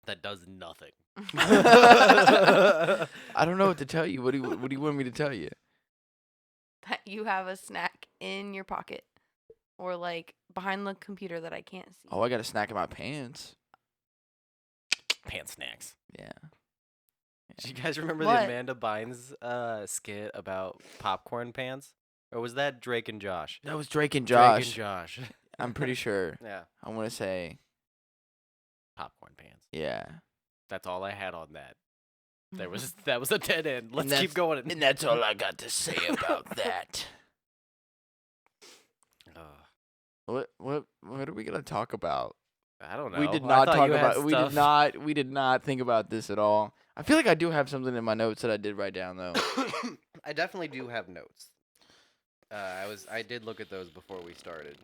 that does nothing. I don't know what to tell you. What do you want me to tell you? That you have a snack in your pocket or like behind the computer that I can't see. Oh, I got a snack in my pants. Pant snacks. Yeah. Do you guys remember What? the Amanda Bynes skit about popcorn pants? Or was that Drake and Josh? That was Drake and Josh. Drake and Josh. I'm pretty sure. Yeah. I want to say, Popcorn pants. yeah. That's all I had on that. That was a dead end. Let's that's- keep going. And that's all I got to say about that. What are we gonna talk about? I don't know. We did I not thought talk you had about. stuff. We did not think about this at all. I feel like I do have something in my notes that I did write down though. I definitely do have notes. I did look at those before we started,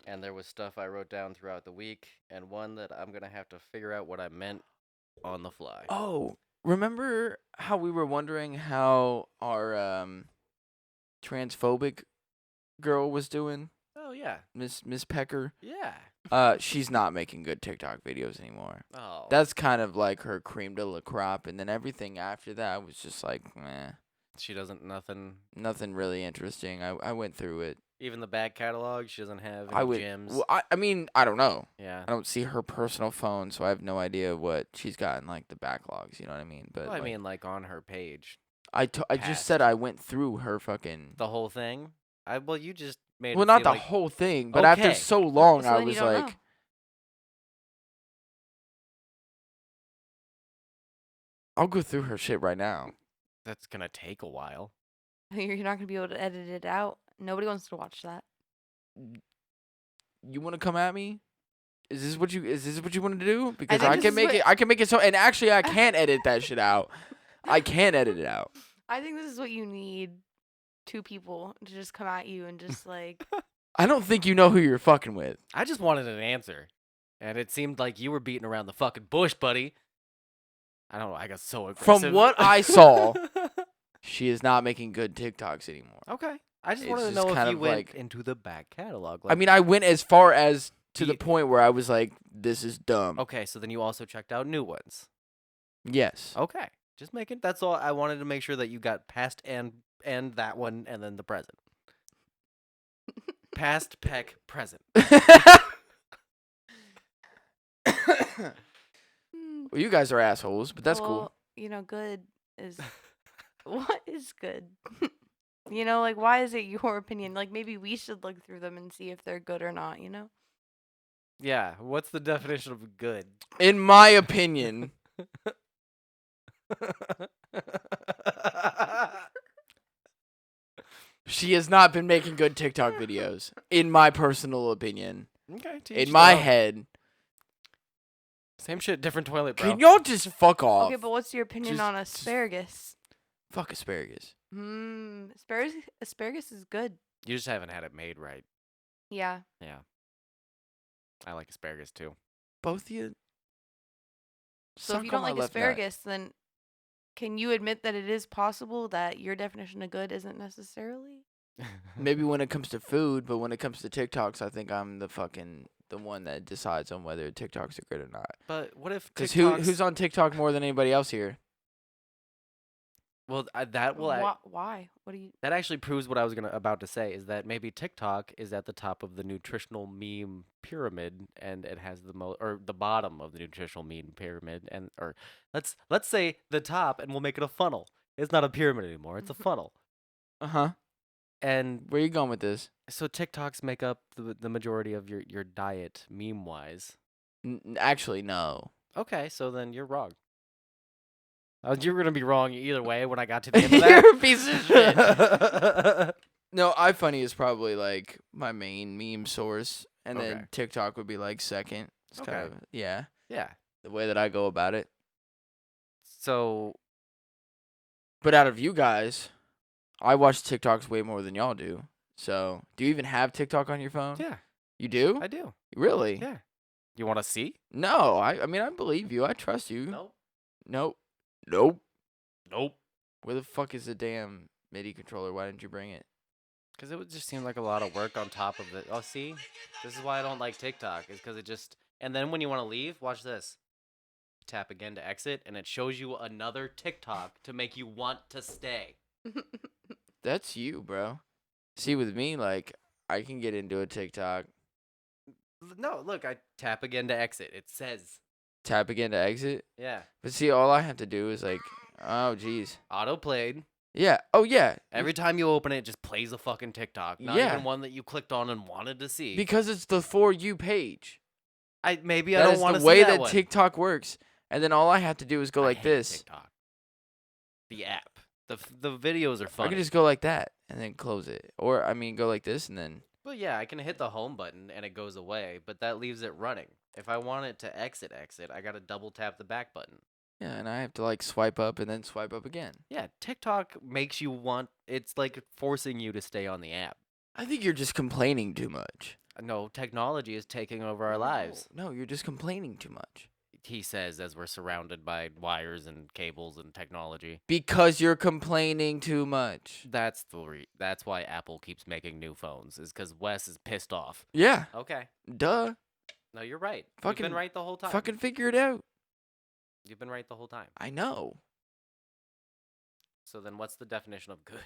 and there was stuff I wrote down throughout the week, and one that I'm gonna have to figure out what I meant on the fly. Oh, remember how we were wondering how our transphobic girl was doing, Oh yeah, Miss Pecker? yeah. She's not making good TikTok videos anymore. Oh, That's kind of like her cream de la crop, and then everything after that was just like, meh, she doesn't nothing. nothing really interesting. I went through it. Even the back catalog, she doesn't have I any would. gyms. Well, I mean, I don't know. Yeah. I don't see her personal phone, so I have no idea what she's got in like the backlogs. You know what I mean? But Well, I like, mean, like on her page, I just said past. I went through her fucking. the whole thing. Well, you just made. Well, it not seem the like, whole thing, but after Okay. so long, So I then you was don't like, know. I'll go through her shit right now. That's gonna take a while. You're not gonna be able to edit it out. Nobody wants to watch that. You want to come at me? Is this what you want to do? Because think I this can is make what- it. I can make it so. And actually, I can't edit that shit out. I can't edit it out. I think this is what you need. Two people to just come at you and just like I don't think you know who you're fucking with. I just wanted an answer, and it seemed like you were beating around the fucking bush, buddy. I don't know. I got so aggressive. From what I saw, she is not making good TikToks anymore. Okay. I just It's wanted to just know kind if you of went like- into the back catalog. I mean, I went as far as to the Ye- point where I was like, "This is dumb." okay, so then you also checked out new ones. Yes. Okay, just making. That's all. I wanted to make sure that you got past and that one, and then the present. Past, peck, present. hmm, Well, you guys are assholes, but that's cool. well, you know, good is what is good? You know, like why is it your opinion? Like maybe we should look through them and see if they're good or not, you know? Yeah. What's the definition of good? In my opinion, she has not been making good TikTok videos. In my personal opinion, Okay. to each in their my own. head, Same shit, different toilet, bro. can y'all just fuck off? Okay, but what's your opinion Just- on just- asparagus? Fuck asparagus. Asparagus is good. You just haven't had it made right. Yeah. Yeah. I like asparagus too. Both of you. So suck if you on don't my like left nut. asparagus, then can you admit that it is possible that your definition of good isn't necessarily? Maybe when it comes to food, but when it comes to TikToks, I think I'm the one that decides on whether TikToks are good or not. But what if Because TikToks? who's on TikTok more than anybody else here? Well, that will Why? What do you? that actually proves what I was about to say is that maybe TikTok is at the top of the nutritional meme pyramid, and it has the most, or the bottom of the nutritional meme pyramid, and or let's say the top, and we'll make it a funnel. It's not a pyramid anymore; it's a funnel. Uh huh. And Where you going with this? so TikToks make up the majority of your diet meme wise. Actually, no. Okay, so then you're wrong. You were gonna be wrong either way when I got to the end of that. You're a piece of shit. No, iFunny is probably like my main meme source, and Okay. then TikTok would be like second. It's kind Okay. of yeah, Yeah. the way that I go about it. So But out of you guys, I watch TikToks way more than y'all do. So, do you even have TikTok on your phone? yeah, You do? I do. Really? Yeah. You want to see? No, I mean I believe you. I trust you. Nope. Nope. Nope. Nope. Where the fuck is the damn MIDI controller? Why didn't you bring it? Because it would just seem like a lot of work on top of it. Oh, see? This is why I don't like TikTok. Is because it just... And then when you want to leave, watch this. Tap again to exit, and it shows you another TikTok to make you want to stay. That's you, bro. See, with me, like, I can get into a TikTok, No, look, I tap again to exit. It says... tap again to exit. Yeah. But see, all I have to do is, like, oh, jeez. Auto-played. Yeah. Oh, yeah. Every time you open it, it just plays a fucking TikTok. Not Yeah. even one that you clicked on and wanted to see. Because it's the For You page. Maybe I That don't is want the to see way that that one. TikTok works. And then all I have to do is go I like hate this. TikTok. The app. The videos are I funny. can just go like that and then close it. Or, I mean, go like this and then... Well, yeah, I can hit the home button and it goes away, but that leaves it running. If I want it to exit, I gotta double tap the back button. Yeah, and I have to, like, swipe up and then swipe up again. Yeah, TikTok makes you want. It's like forcing you to stay on the app. I think you're just complaining too much. No, technology is taking over our lives. No, you're just complaining too much. He says as we're surrounded by wires and cables and technology. Because you're complaining too much. That's that's why Apple keeps making new phones. Is because Wes is pissed off. Yeah, Okay. duh. No, you're right. You've Fucking- been right the whole time. Fucking figure it out. You've been right the whole time. I know. So then, what's the definition of good?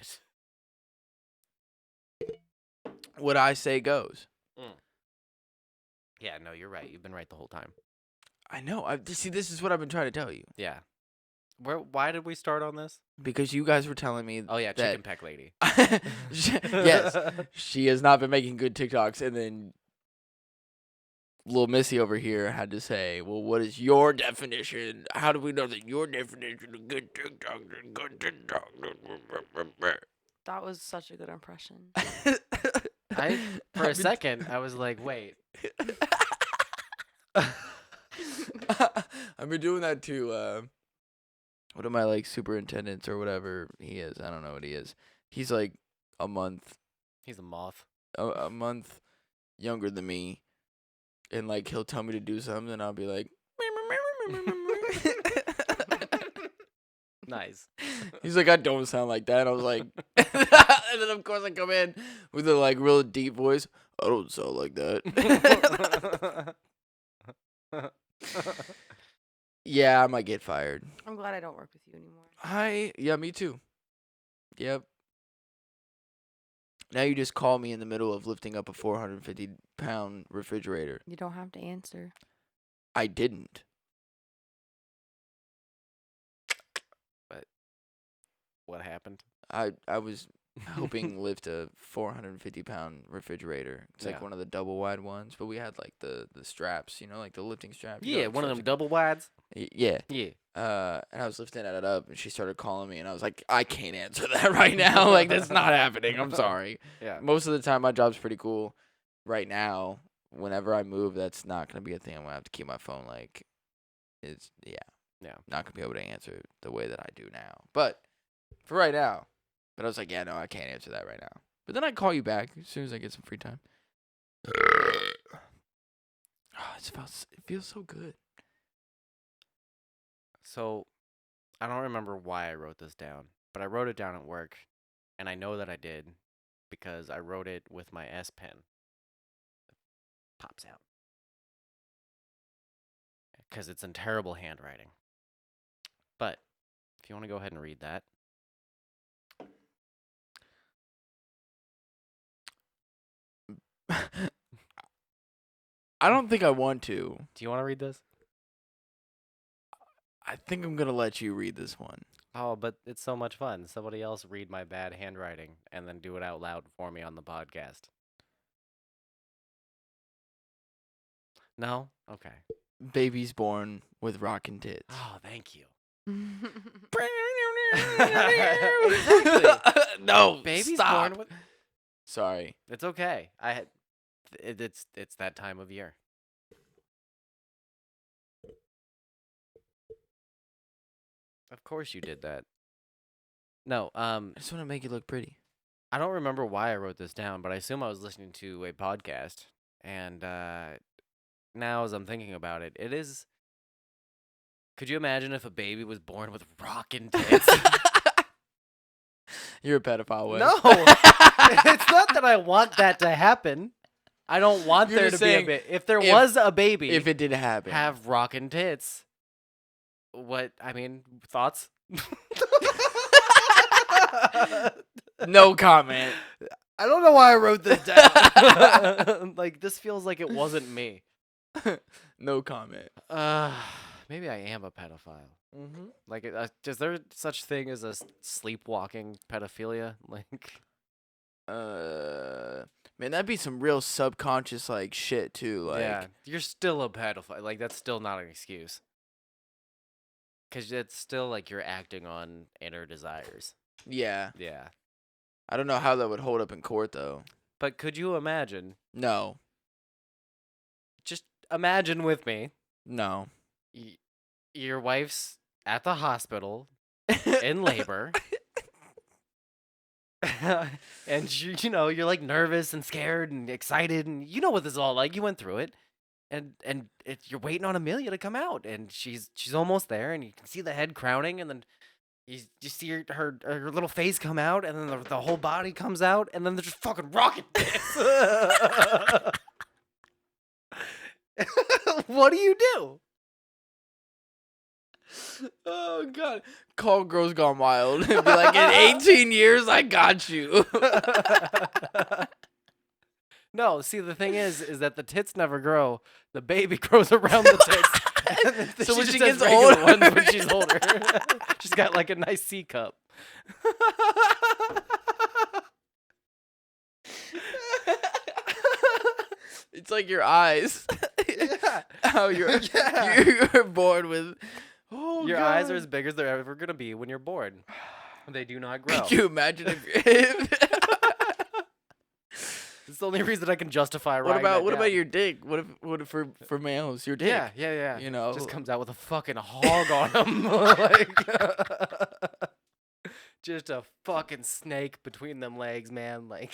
What I say goes. Yeah, no, you're right. You've been right the whole time. I know. See, this is what I've been trying to tell you. Yeah. Why did we start on this? Because you guys were telling me Oh yeah, that- chicken peck lady. yes, she has not been making good TikToks, and then little Missy over here had to say, "Well, what is your definition? How do we know that your definition of good TikTok is good TikTok?" That was such a good impression. For a second, I was like, wait. I've been doing that to one of my like superintendents or whatever he is. I don't know what he is. He's like a month He's a moth. a month younger than me, and like he'll tell me to do something, and I'll be like, Nice. he's like, I don't sound like that. I was like, and then of course I come in with a like real deep voice. I don't sound like that. Yeah, I might get fired. I'm glad I don't work with you anymore. Yeah, me too. Yep. Now you just call me in the middle of lifting up a 450-pound refrigerator. You don't have to answer. I didn't. What happened? I was helping lift a 450-pound refrigerator. It's like Yeah. one of the double wide ones, but we had like the straps, you know, like the lifting straps. Yeah, one of them double wides. Yeah. Yeah. And I was lifting it up, and she started calling me, and I was like, I can't answer that right now. Like, that's not happening. I'm sorry. Yeah. Most of the time, my job's pretty cool. Right now, whenever I move, that's not going to be a thing. I'm going to have to keep my phone, like, yeah. Not going to be able to answer the way that I do now. But for right now. But I was like, yeah, no, I can't answer that right now. But then I'd call you back as soon as I get some free time. Oh, it feels so good. So, I don't remember why I wrote this down, but I wrote it down at work, and I know that I did because I wrote it with my S Pen. It pops out. Because it's in terrible handwriting. But, if you want to go ahead and read that. I don't think I want to. Do you want to read this? I think I'm going to let you read this one. Oh, but it's so much fun. Somebody else read my bad handwriting and then do it out loud for me on the podcast. No? Okay. Baby's born with rockin' tits. Oh, thank you. No, Baby's stop. born with... Sorry. It's okay. It's that time of year. Of course you did that. No, I just want to make you look pretty. I don't remember why I wrote this down, but I assume I was listening to a podcast. And now as I'm thinking about it, it is... Could you imagine if a baby was born with rockin' tits? You're a pedophile. Wes. No, it's not that I want that to happen. I don't want You're there just to be a saying baby. If there if- was a baby, If it did happen. have rockin' tits. What I mean, thoughts? No comment. I don't know why I wrote this down. Like this feels like it wasn't me. No comment. Maybe I am a pedophile. Like, is there such thing as a sleepwalking pedophilia? Like, Man, that'd be some real subconscious like shit too. Like, yeah, you're still a pedophile. Like, that's still not an excuse. Cause it's still like you're acting on inner desires. yeah. Yeah. I don't know how that would hold up in court though. But could you imagine? No. Just imagine with me. No. Your wife's at the hospital in labor. And you're like nervous and scared and excited, and you know what this is all like. You went through it, and you're waiting on Amelia to come out, and she's almost there, and you can see the head crowning, and then you see her little face come out, and then the whole body comes out, and then they're just fucking rocket dance. What do you do? Oh god. Call Girls Gone Wild and be like, in 18 years, I got you. No, see, the thing is that the tits never grow. The baby grows around the tits. And then So when just she has gets regular older- ones when she's older. She's got like a nice C cup. It's like your eyes. Yeah. How you're, Yeah. you're born with. Oh, Your god. eyes are as big as they're ever gonna be when you're born. They do not grow. Could you imagine if? It's the only reason I can justify what writing that about down. your dick? What if for males your dick? Yeah. You know, Just comes out with a fucking hog on him. Like, just a fucking snake between them legs, man. Like,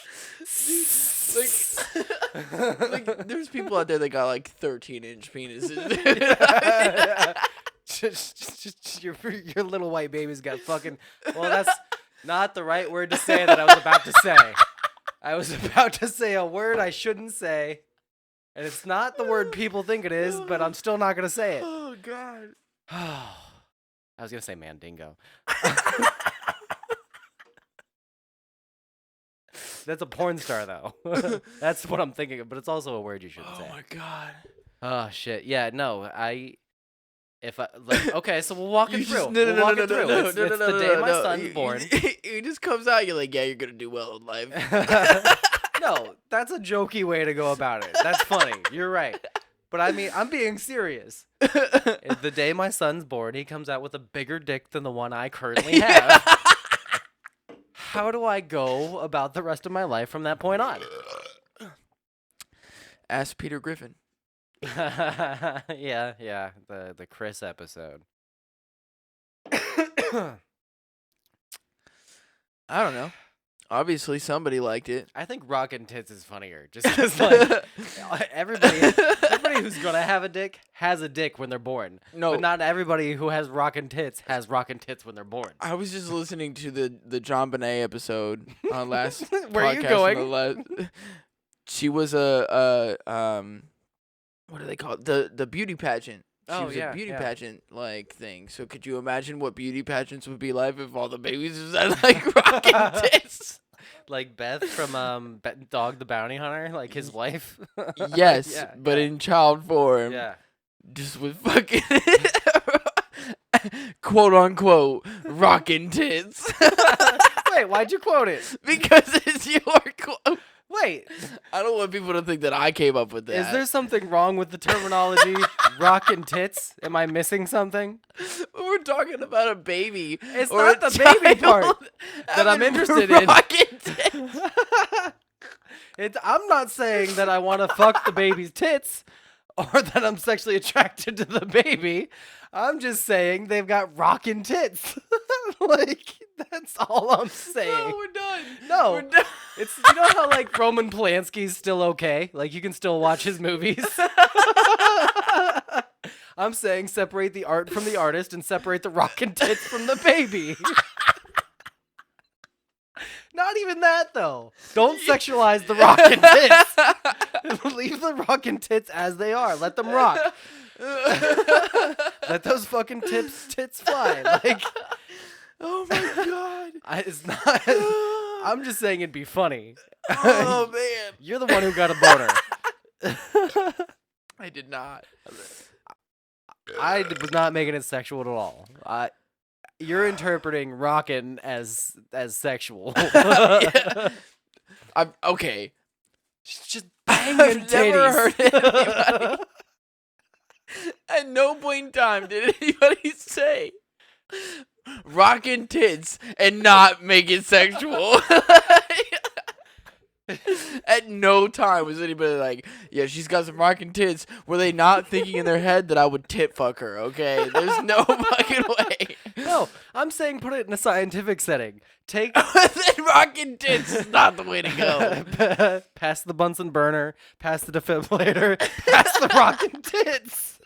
like there's people out there that got like 13-inch penises. just your little white baby's got fucking. Well, that's not the right word to say that I was about to say. I was about to say a word I shouldn't say, and it's not the word people think it is, but I'm still not gonna say it. Oh god. I was gonna say mandingo. That's a porn star, though. That's what I'm thinking of, but it's also a word you shouldn't Oh say. my god. Oh shit! Yeah, no, if I like, okay, so we'll walk it through. No, no, We'll no, walk no, it no, through. no, It's no, no, the no, day no, my no. son's born. It just comes out. You're like, yeah, you're gonna do well in life. No, that's a jokey way to go about it. That's funny. You're right. But I mean, I'm being serious. The day my son's born, he comes out with a bigger dick than the one I currently have. How do I go about the rest of my life from that point on? Ask Peter Griffin. Yeah, the Chris episode. I don't know. Obviously, somebody liked it. I think rockin' tits is funnier, just because like everybody who's gonna have a dick has a dick when they're born. No. But not everybody who has rockin' tits has rockin' tits when they're born. I was just listening to the John Bonet episode on last Where are you podcast on going? she was a what do they call it? The beauty pageant. She Oh, was yeah, a beauty yeah. pageant like thing. So could you imagine what beauty pageants would be like if all the babies was had like rocking tits? Like Beth from Dog the Bounty Hunter, like his wife. Yes, Yeah, but yeah. in child form. Yeah. Just with fucking quote unquote rocking tits. Wait, why'd you quote it? Because it's your quote. Wait, I don't want people to think that I came up with that. is there something wrong with the terminology rockin' tits? Am I missing something? We're talking about a baby. It's or not a the baby part child that I'm having interested in. rocking tits. I'm not saying that I want to fuck the baby's tits or that I'm sexually attracted to the baby. I'm just saying they've got rockin' tits. Like, that's all I'm saying. No, we're done. No. We're done. It's, you know how like Roman Polanski's still okay? Like you can still watch his movies. I'm saying separate the art from the artist and separate the rockin' tits from the baby. Not even that though. Don't sexualize the rockin' tits. Leave the rockin' tits as they are. Let them rock. Let those fucking tits fly. Like, Oh my god. it's not. I'm just saying it'd be funny. Oh man. You're the one who got a boner. I did not. I was not making it sexual at all. You're interpreting rockin' as sexual. Yeah. I'm okay. Just banging I've never titties. heard anybody. At no point in time did anybody say rockin' tits and not make it sexual. At no time was anybody like, yeah, she's got some rockin' tits. Were they not thinking in their head that I would tit fuck her? Okay, there's no fucking way. No, I'm saying put it in a scientific setting. Take Then rockin' tits is not the way to go. pass the Bunsen burner, pass the defibrillator, pass the rockin' tits.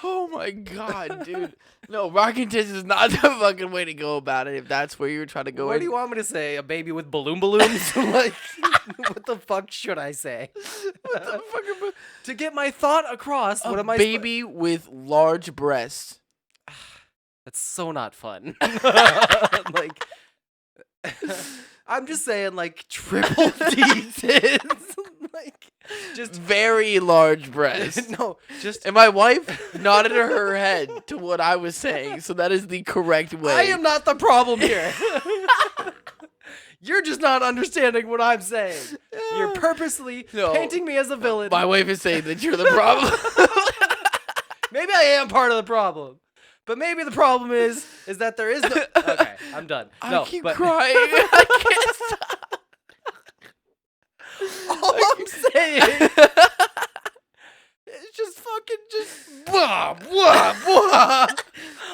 Oh my god, dude. No, rockin' tits is not the fucking way to go about it if that's where you were trying to go. What do you want me to say? A baby with balloons? Like, what the fuck should I say? What the fuck am To get my thought across, I- what A am I? baby with large breasts. That's so not fun. Like, I'm just saying, like, triple D tits. Like, just Very large breasts. no, just. And my wife nodded her head to what I was saying, so that is the correct way. I am not the problem here. You're just not understanding what I'm saying. You're purposely No. painting me as a villain. My wife is saying that you're the problem. Maybe I am part of the problem. But maybe the problem is that there is no. Okay, I'm done. No, I keep but crying. I can't stop. all I'm saying is just fucking just blah blah blah.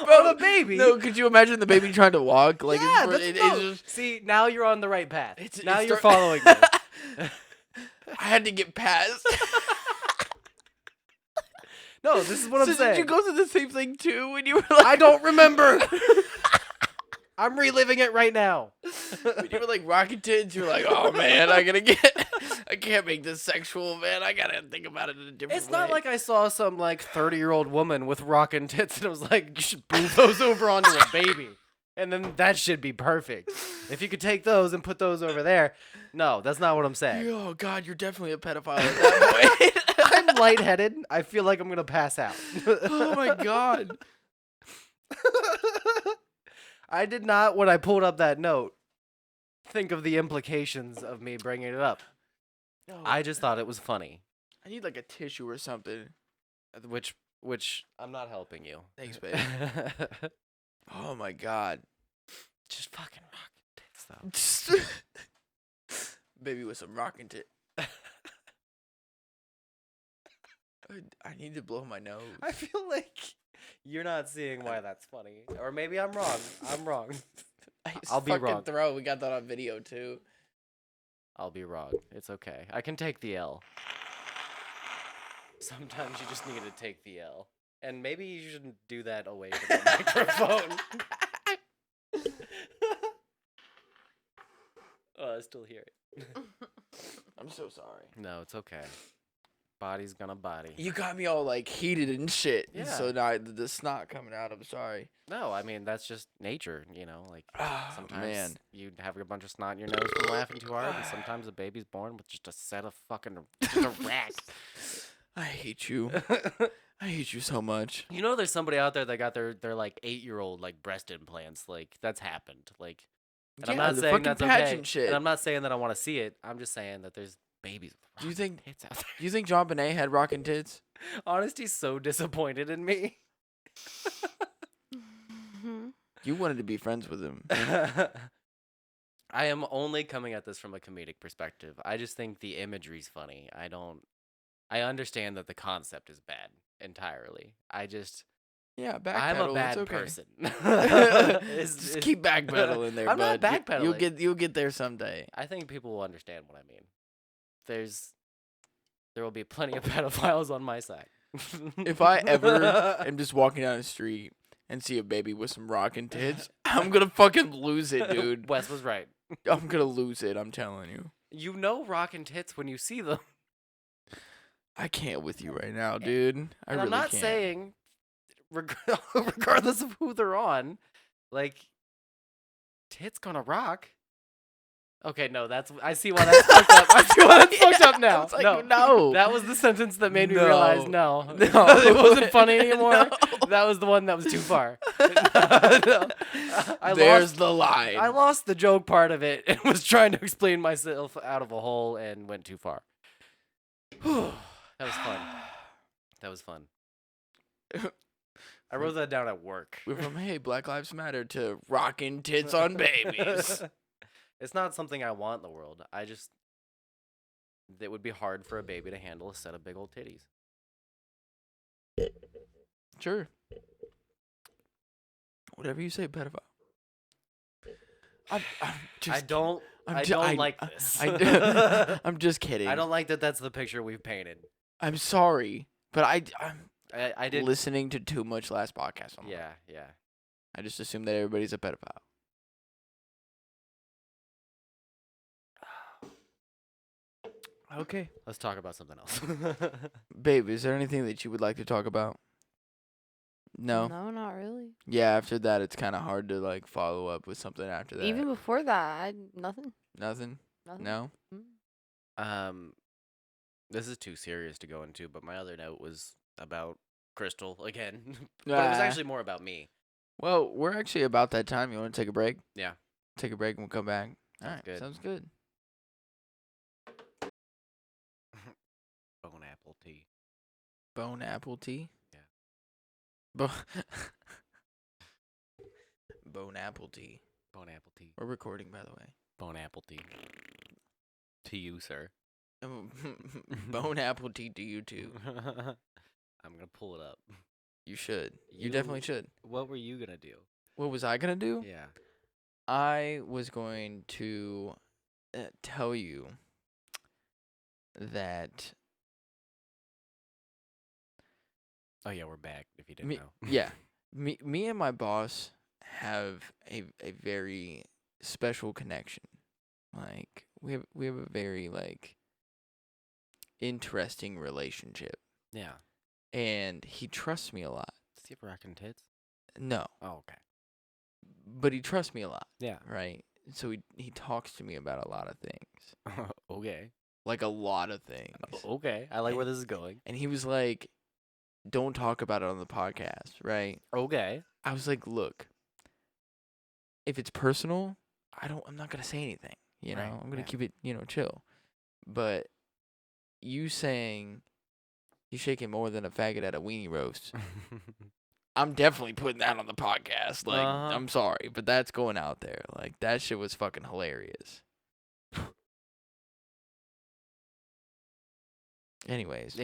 Bro, the baby. No, could you imagine the baby trying to walk? Like, yeah, it's, that's, it's no. just, See, now you're on the right path. Now it's you're start- following me. I had to get past. No, this is what I'm So saying. did you go through the same thing too when you were like? I don't remember. I'm reliving it right now. When you were like rocking tits, you were like, oh man, I can't make this sexual, man. I gotta think about it in a different It's way. not like I saw some like 30-year-old woman with rockin' tits and it was like, you should move those over onto a baby. And then that should be perfect. If you could take those and put those over there. No, that's not what I'm saying. Oh god, you're definitely a pedophile at that point. I'm lightheaded. I feel like I'm going to pass out. Oh my god. I did not, when I pulled up that note, think of the implications of me bringing it up. No, I just thought it was funny. I need like a tissue or something. Which I'm not helping you. Thanks, babe. Oh my god. Just fucking rockin' tits, though. Baby with some rockin' tit. I need to blow my nose. I feel like you're not seeing why that's funny. Or maybe I'm wrong. I'm wrong. I'll be Fucking wrong. Throw. We got that on video too. I'll be wrong. It's okay. I can take the L. Sometimes you just need to take the L. And maybe you shouldn't do that away from the microphone. Oh, I still hear it. I'm so sorry. No, it's okay. Body's gonna body. You got me all like heated and shit. Yeah. So now the snot coming out. I'm sorry. No, I mean, that's just nature, you know? Like, Oh, sometimes man. you have a bunch of snot in your nose from laughing too hard, and sometimes a baby's born with just a set of fucking just a rack. I hate you. I hate you so much. You know, there's somebody out there that got their like 8-year-old like breast implants. Like, that's happened. Like, and I'm Yeah, not the saying fucking that's pageant okay. shit. And I'm not saying that I want to see it. I'm just saying that there's babies with Do you think? tits out there. Do you think John Bonet had rockin' tits? Honesty's so disappointed in me. You wanted to be friends with him. I am only coming at this from a comedic perspective. I just think the imagery's funny. I understand that the concept is bad entirely. Yeah, backpedal. I'm a it's bad okay. person. Just keep backpedaling there, I'm not bud. You'll backpedaling. you'll get there someday. I think people will understand what I mean. There will be plenty of pedophiles on my side. If I ever am just walking down the street and see a baby with some rockin' tits, I'm gonna fucking lose it, dude. Wes was right. I'm gonna lose it. I'm telling you. You know rockin' tits when you see them. I can't with you right now, dude. I And really I'm not can't. saying, regardless of who they're on, like, tits gonna rock. Okay, no, I see why that's fucked up. I see why that's fucked up now. I was like, no, no. that was the sentence that made me No. realize no, No. it wasn't funny anymore. No. That was the one that was too far. No. There's the line. I lost the joke part of it and was trying to explain myself out of a hole and went too far. That was fun. That was fun. I wrote that down at work. We're from hey, Black Lives Matter to rockin' tits on babies. It's not something I want in the world. It would be hard for a baby to handle a set of big old titties. Sure. Whatever you say, pedophile. I'm just, I don't like this. I'm just kidding. I don't like that that's the picture we've painted. I'm sorry, but I'm I did. listening to too much last podcast. Yeah, yeah. I just assume that everybody's a pedophile. Okay. Let's talk about something else. Babe, is there anything that you would like to talk about? No. No, not really. Yeah, after that it's kind of hard to like follow up with something after that. Even before that, nothing. Nothing? Nothing. No? This is too serious to go into, but my other note was about Crystal again. But it was Ah. actually more about me. Well, we're actually about that time. You want to take a break? Yeah. Take a break and we'll come back. All Sounds right. good. Sounds good. Bone apple tea. Bone apple tea? Yeah. Bone apple tea. Bone apple tea. We're recording, by the way. Bone apple tea. To you, sir. Bone apple tea to you too. I'm gonna pull it up. You should. You definitely should. What were you gonna do? What was I going to do? Yeah. I was going to tell you that Oh yeah, we're back. If you didn't me, know. yeah, me and my boss have a very special connection. Like we have a very like interesting relationship, Yeah. and he trusts me a lot. Does he have rockin' tits? No, Oh, okay. but he trusts me a lot, Yeah. right? So he talks to me about a lot of things, Okay. like a lot of things. Okay. I like where this is going. And he was like, "Don't talk about it on the podcast," right? Okay. I was like, "Look, if it's personal, I'm not gonna say anything. You know, Right, I'm gonna yeah. keep it, chill. But you saying he's shaking more than a faggot at a weenie roast, I'm definitely putting that on the podcast. Like, Uh-huh. I'm sorry, but that's going out there. Like, that shit was fucking hilarious." Anyways,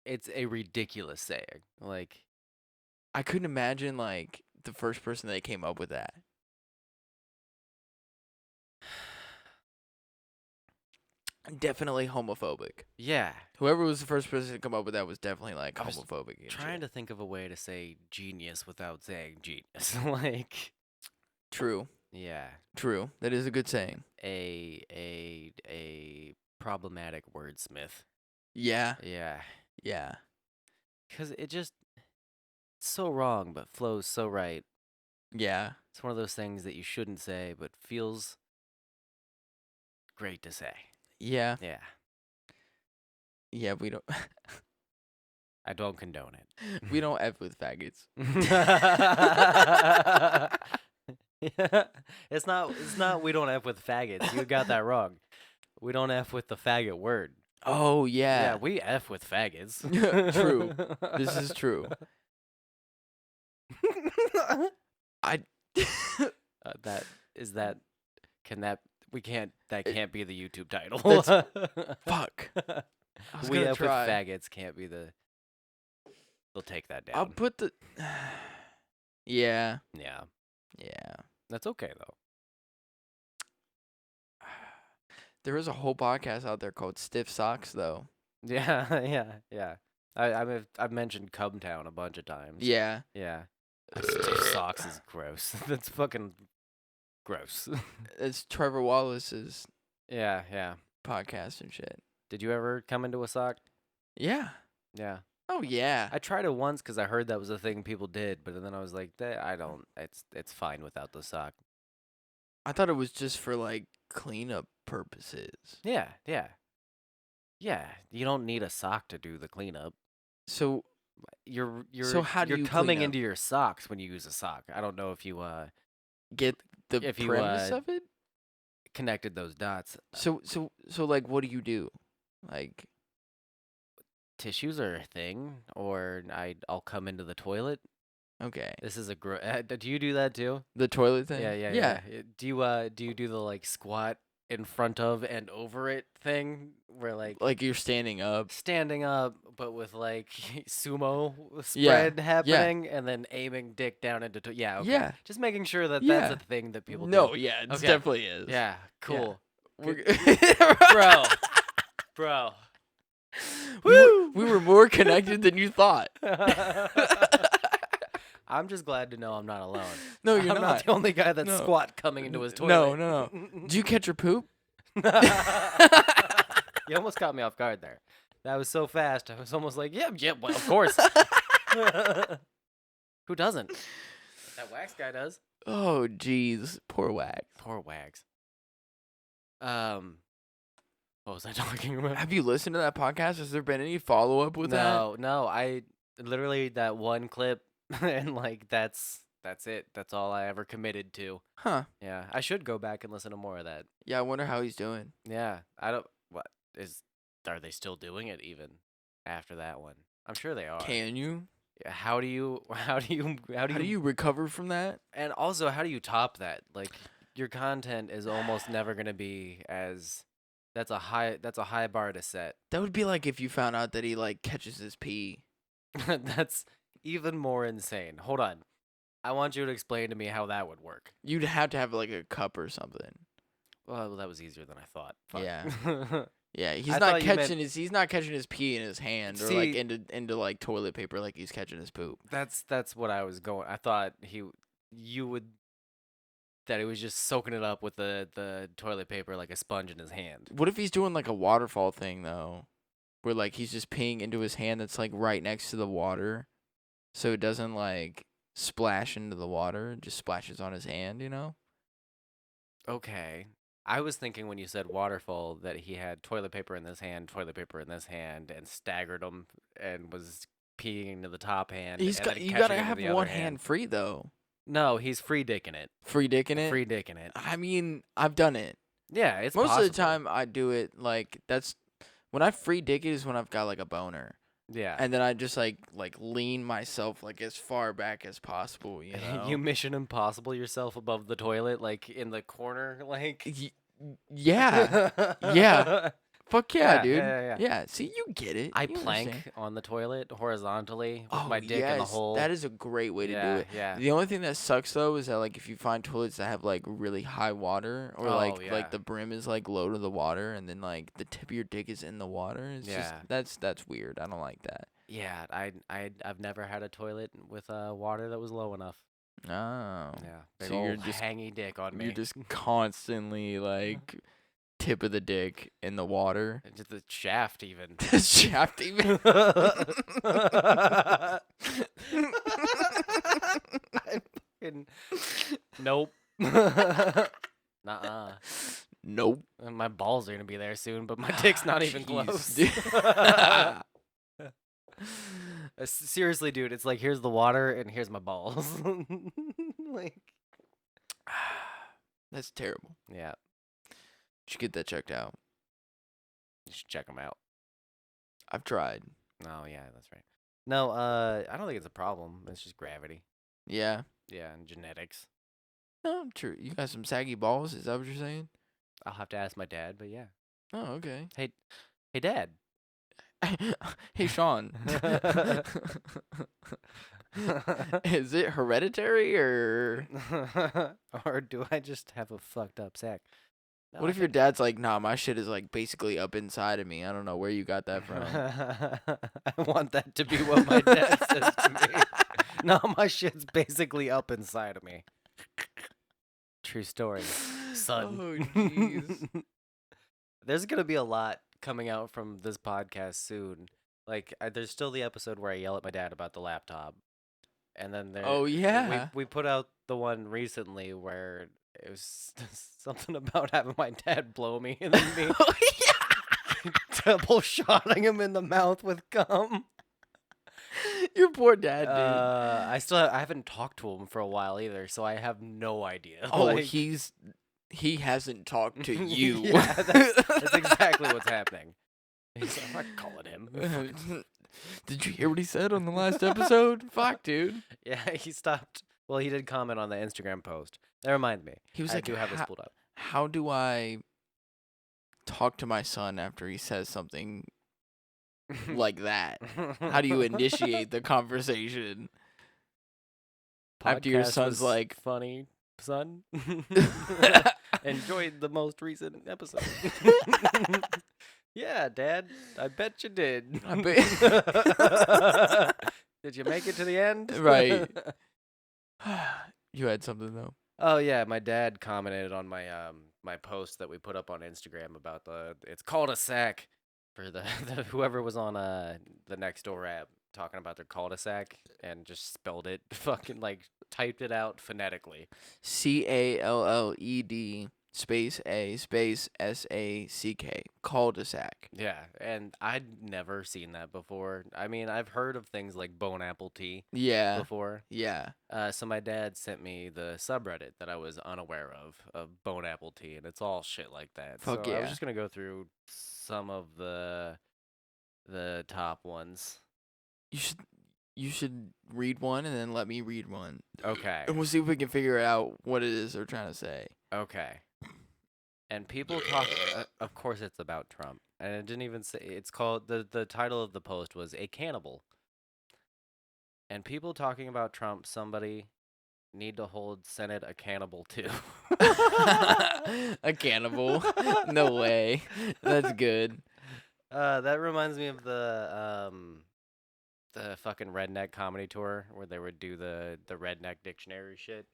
It's a ridiculous saying. Like, I couldn't imagine like the first person that came up with that. Definitely homophobic. yeah. Whoever was the first person to come up with that was definitely like I was homophobic. and Trying shit. to think of a way to say genius without saying genius. Like, True, yeah. true. That is a good saying. A problematic wordsmith. Yeah, Yeah. yeah, Because it's so wrong, but flows so right. yeah. It's one of those things that you shouldn't say, but feels great to say. Yeah, Yeah. yeah. We don't I don't condone it. we don't f with faggots. It's not we don't F with faggots. You got that wrong. We don't F with the faggot word. Oh Yeah, yeah, we F with faggots. True. This is true. I that can't be the YouTube title. fuck. I was We gonna F try. with faggots can't be the. They'll take that down. I'll put the. Yeah, Yeah, yeah. that's okay though. There is a whole podcast out there called Stiff Socks, though. Yeah, yeah, yeah. I've mentioned Cubtown a bunch of times. Yeah. Yeah. Socks is gross. That's fucking gross. It's Trevor Wallace's Yeah, yeah. podcast and shit. Did you ever come into a sock? Yeah. Yeah. Oh yeah. I tried it once because I heard that was a thing people did, but then I was like, I don't. It's fine without the sock. I thought it was just for like cleanup purposes. Yeah, yeah, yeah. You don't need a sock to do the cleanup. So You're how do you're you coming clean up? into your socks when you use a sock. I don't know if you get the If you, premise of it. connected those dots. So like, what do? Like, Tissues are a thing, or I'll come into the toilet. okay, This is a do you do that too? the toilet thing. Yeah. Do you do the like squat in front of and over it thing where like Like you're standing up. standing up but with like sumo Yeah, spread happening and then aiming dick down into yeah, okay. Yeah. Just making sure that Yeah. that's a thing that people No, do. yeah, it Okay. definitely is. Yeah, cool. We're- Bro. Bro. we were more connected than you thought. I'm just glad to know I'm not alone. No, you're I'm not. the only guy that's No. squat coming into his No, toilet. no. Did you catch your poop? You almost caught me off guard there. That was so fast. I was almost like, yeah, well, of course. Who doesn't? That wax guy does. Oh, jeez, poor Wax. Poor Wags. What was I talking about? Have you listened to that podcast? Has there been any follow up with that? No. I literally that one clip, and like that's it. That's all I ever committed to. Huh? Yeah, I should go back and listen to more of that. Yeah, I wonder how he's doing. Yeah, I don't. What is? Are they still doing it even after that one? I'm sure they are. Can you? Yeah, How do you? How do you recover from that? And also, how do you top that? Like, your content is almost never gonna be as. That's a high bar to set. That would be like if you found out that he like catches his pee. That's even more insane. Hold on. I want you to explain to me how that would work. You'd have to have like a cup or something. Well, that was easier than I thought. Fuck. Yeah. Yeah, he's I not thought you meant- he's not catching his pee in his hand or like See- into like toilet paper like he's catching his poop. That's what I was going. I thought you would that he was just soaking it up with the toilet paper like a sponge in his hand. What if he's doing like a waterfall thing though? Where like he's just peeing into his hand that's like right next to the water. So it doesn't like splash into the water, it just splashes on his hand, you know? Okay. I was thinking when you said waterfall that he had toilet paper in this hand, toilet paper in this hand, and staggered them and was peeing into the top hand. He's and got then you catching gotta into have the other one hand free though. No, he's free dicking it. Free dicking it. Free dicking it. I mean, I've done it. Yeah, it's Most of the possible. time I do it like that's when I free dick it is when I've got like a boner. Yeah. And then I just like lean myself like as far back as possible, you know. You Mission Impossible yourself above the toilet, like in the corner, like. Yeah. Yeah. Fuck yeah, Yeah, dude. yeah. See, you get it. I You plank understand. on the toilet horizontally with Oh, my dick in the yes, hole. That is a great way to yeah, do it. Yeah. The only thing that sucks though is that like if you find toilets that have like really high water or Oh, like yeah. the brim is like low to the water and then like the tip of your dick is in the water. It's just Yeah. that's weird. I don't like that. Yeah, I've never had a toilet with water that was low enough. Oh. Yeah, big So you're ol' just- hangy dick on me. You're just constantly like tip of the dick in the water. Just the shaft even. The shaft even. Nope. Nuh-uh. Nope. My balls are gonna be there soon, but my dick's not even Jeez, close. dude. Seriously, dude, it's like here's the water and here's my balls. Like, That's terrible. yeah, You should get that checked out. you should check them out. I've tried. Oh yeah, that's right. No, I don't think it's a problem. It's just gravity. Yeah. Yeah, and genetics. No, true. You got some saggy balls? Is that what you're saying? I'll have to ask my dad, but yeah. Oh, okay. Hey, Dad. Hey, Sean. Is it hereditary or Or do I just have a fucked up sack? No, what I if your think- dad's like, nah, my shit is like basically up inside of me. I don't know where you got that from. I want that to be what my dad says to me. No, my shit's basically up inside of me. True story, son. Oh, jeez. There's gonna be a lot coming out from this podcast soon. Like, there's still the episode where I yell at my dad about the laptop, and then Oh, yeah. we put out the one recently where it was something about having my dad blow me and then me Oh, yeah. double shotting him in the mouth with gum. Your poor dad, dude. I haven't talked to him for a while either, so I have no idea. Oh, like, he hasn't talked to you. Yeah, that's exactly what's happening. He's like, I'm not calling him. Did you hear what he said on the last episode? Fuck, dude. Yeah, he stopped. Well, he did comment on the Instagram post. That reminds me. He was I like, do have this "Ho- pulled up. How do I talk to my son after he says something like that? How do you initiate the conversation? After your Podcast son's was like, funny, son. Enjoyed the most recent episode. Yeah, Dad. I bet you did. I bet- Did you make it to the end? Right. You had something though. Oh yeah, my dad commented on my my post that we put up on Instagram about it's cul-de-sac for the whoever was on the Nextdoor app talking about their cul-de-sac and just spelled it fucking like typed it out phonetically. CALLED space A space SACK cul-de-sac. Yeah, and I'd never seen that before. I mean, I've heard of things like bone apple tea Yeah. before. Yeah. So my dad sent me the subreddit that I was unaware of bone apple tea, and it's all shit like that. Fuck so I yeah. was just gonna go through some of the top ones. You should read one and then let me read one. Okay. And we'll see if we can figure out what it is they're trying to say. Okay. And people talk. Of course, it's about Trump, and it didn't even say. It's called the title of the post was "A Cannibal." And people talking about Trump. Somebody need to hold Senate accountable too. A cannibal? No way. That's good. That reminds me of the fucking redneck comedy tour where they would do the redneck dictionary shit.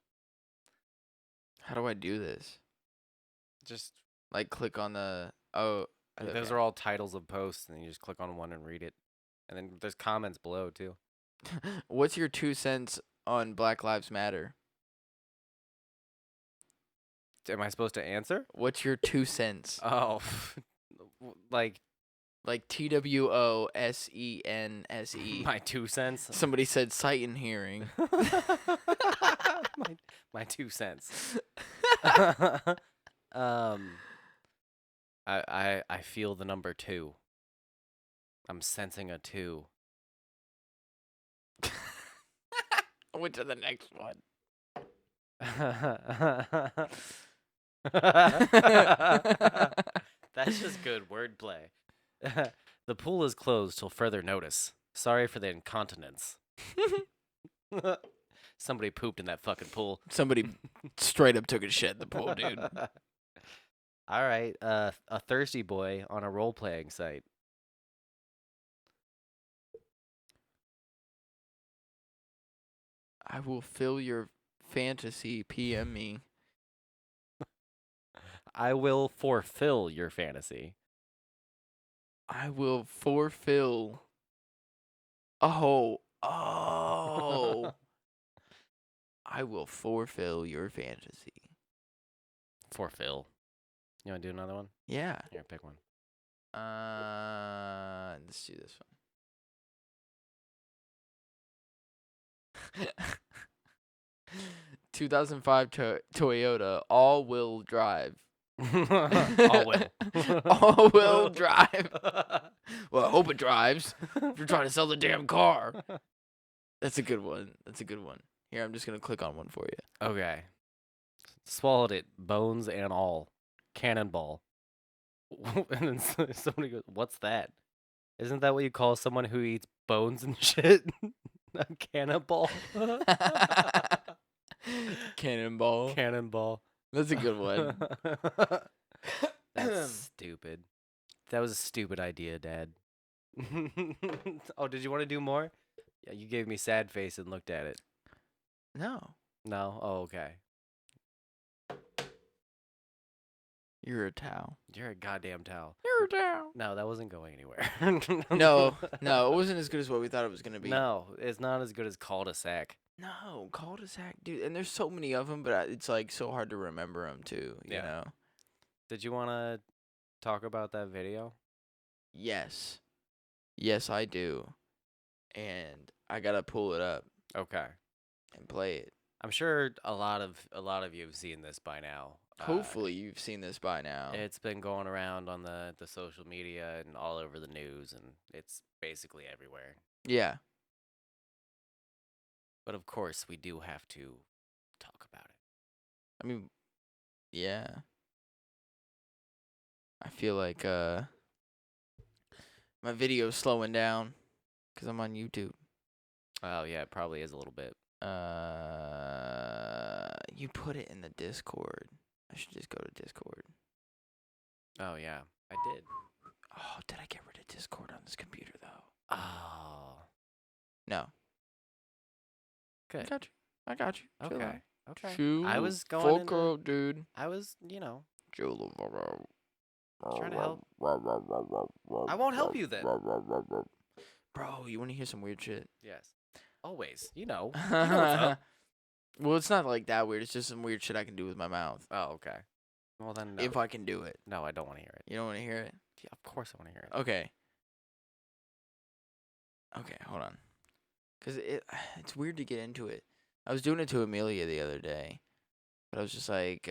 How do I do this? Just Like click on the those those are all titles of posts, and you just click on one and read it. And then there's comments below too. What's your 2 cents on Black Lives Matter? Am I supposed to answer? What's your 2 cents? Oh, like Like TWOSENSE. my 2 cents. Somebody said sight and hearing. my 2 cents. I feel the number 2. I'm sensing a 2. I went to the next one. That's just good wordplay. The pool is closed till further notice. Sorry for the incontinence. Somebody pooped in that fucking pool. Somebody straight up took a shit in the pool, dude. All right, a thirsty boy on a role-playing site. I will fill your fantasy. PM me. I will fulfill your fantasy. I will fulfill. Oh. I will fulfill your fantasy. Fulfill. You want to do another one? Yeah. Here, pick one. Let's do this one. 2005 Toyota all-wheel drive. All will. All-wheel drive. Well, I hope it drives. If you're trying to sell the damn car. That's a good one. That's a good one. Here, I'm just gonna click on one for you. Okay. Swallowed it, bones and all. Cannonball. And then somebody goes, "What's that? Isn't that what you call someone who eats bones and shit?" A cannonball. Cannonball. Cannonball. That's a good one. That's stupid. That was a stupid idea, Dad. Oh, did you want to do more? Yeah, you gave me sad face and looked at it. No, No? Oh, okay. you're a towel. You're a goddamn towel. You're a towel. No, that wasn't going anywhere. No, no, it wasn't as good as what we thought it was gonna be. No, it's not as good as cul-de-sac. No, cul-de-sac, dude. And there's so many of them, but it's like so hard to remember them too. You Yeah. know? Did you want to talk about that video? Yes, yes, I do. And I gotta pull it up Okay. and play it. I'm sure a lot of you have seen this by now. Hopefully, you've seen this by now. It's been going around on the social media and all over the news, and it's basically everywhere. Yeah. But of course, we do have to talk about it. I mean, yeah. I feel like my video's slowing down because I'm on YouTube. Oh yeah, it probably is a little bit. You put it in the Discord. I should just go to Discord. Oh yeah, I did. Oh, did I get rid of Discord on this computer though? Oh, No. I good. got you. I got you. Chill Okay. out. Okay. Chill I was going fuck into- up, dude. I was, Chill Trying to help. I won't help you then. Bro, you want to hear some weird shit? Yes. Always. You know what's up. Well, it's not like that weird. It's just some weird shit I can do with my mouth. Oh, okay. Well then, no. If I can do it. No, I don't want to hear it. You don't want to hear it? Yeah, of course I want to hear it. Okay. Okay, hold on. Because it's weird to get into it. I was doing it to Amelia the other day. But I was just like,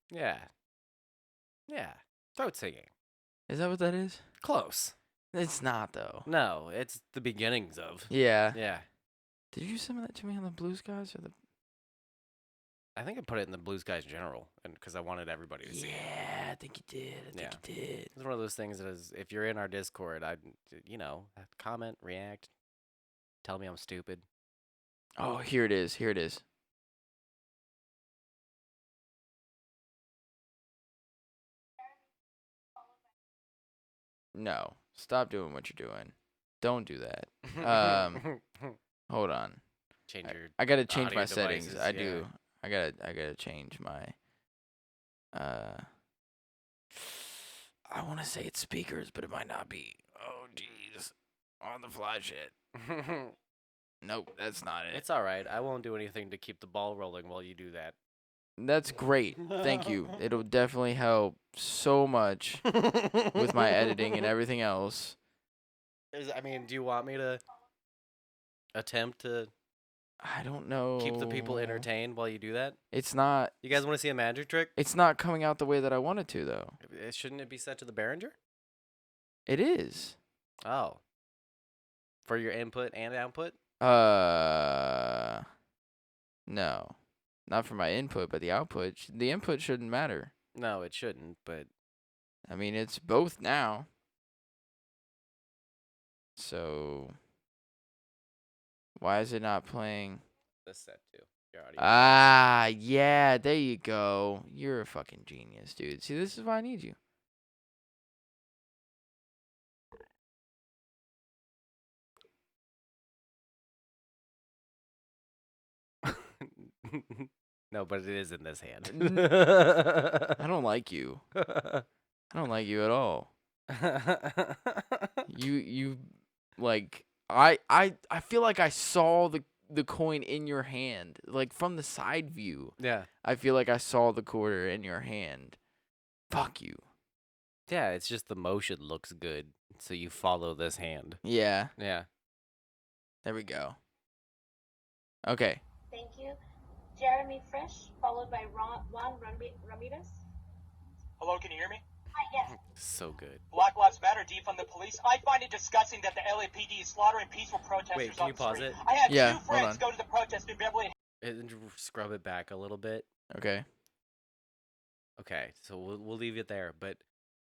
Yeah. Yeah. Throat singing. is that what that is? Close. It's not, though. No, it's the beginnings of. Yeah. Yeah. Did you send that to me on the Blue Skies or the? I think I put it in the Blue Skies General, and because I wanted everybody to see it. Yeah, I think you did. I think you did. It's one of those things that is, if you're in our Discord, comment, react, tell me I'm stupid. Oh, here it is. Here it is. No, stop doing what you're doing. Don't do that. Hold on. Change your. I gotta change audio my settings. devices, I yeah. do. I gotta change my. I want to say it's speakers, but it might not be. Oh, jeez. On the fly shit. Nope, that's not it. It's all right. I won't do anything to keep the ball rolling while you do that. That's great. Thank you. It'll definitely help so much with my editing and everything else. Do you want me to attempt to I don't know. keep the people entertained while you do that? It's not. You guys want to see a magic trick? It's not coming out the way that I want it to, though. Shouldn't it be set to the Behringer? It is. Oh. For your input and output? No. Not for my input, but the output. The input shouldn't matter. No, it shouldn't, but I mean, it's both now. So, why is it not playing? this set too. Your audio. Ah, yeah, there you go. You're a fucking genius, dude. See, this is why I need you. No, but it is in this hand. I don't like you. I don't like you at all. You like I feel like I saw the coin in your hand, like from the side view. Yeah. I feel like I saw the quarter in your hand. Fuck you. Yeah, it's just the motion looks good, so you follow this hand. Yeah, Yeah. there we go. Okay. Thank you. Jeremy Fresh, followed by Juan Ramirez. Hello, can you hear me? Hi, yes. So good. Black Lives Matter, defund the police. I find it disgusting that the LAPD is slaughtering peaceful protesters Wait, can on you the pause street. it? I had Yeah, two hold friends on. go to the protest in Beverly And scrub it back a little bit. Okay. Okay, so we'll leave it there. But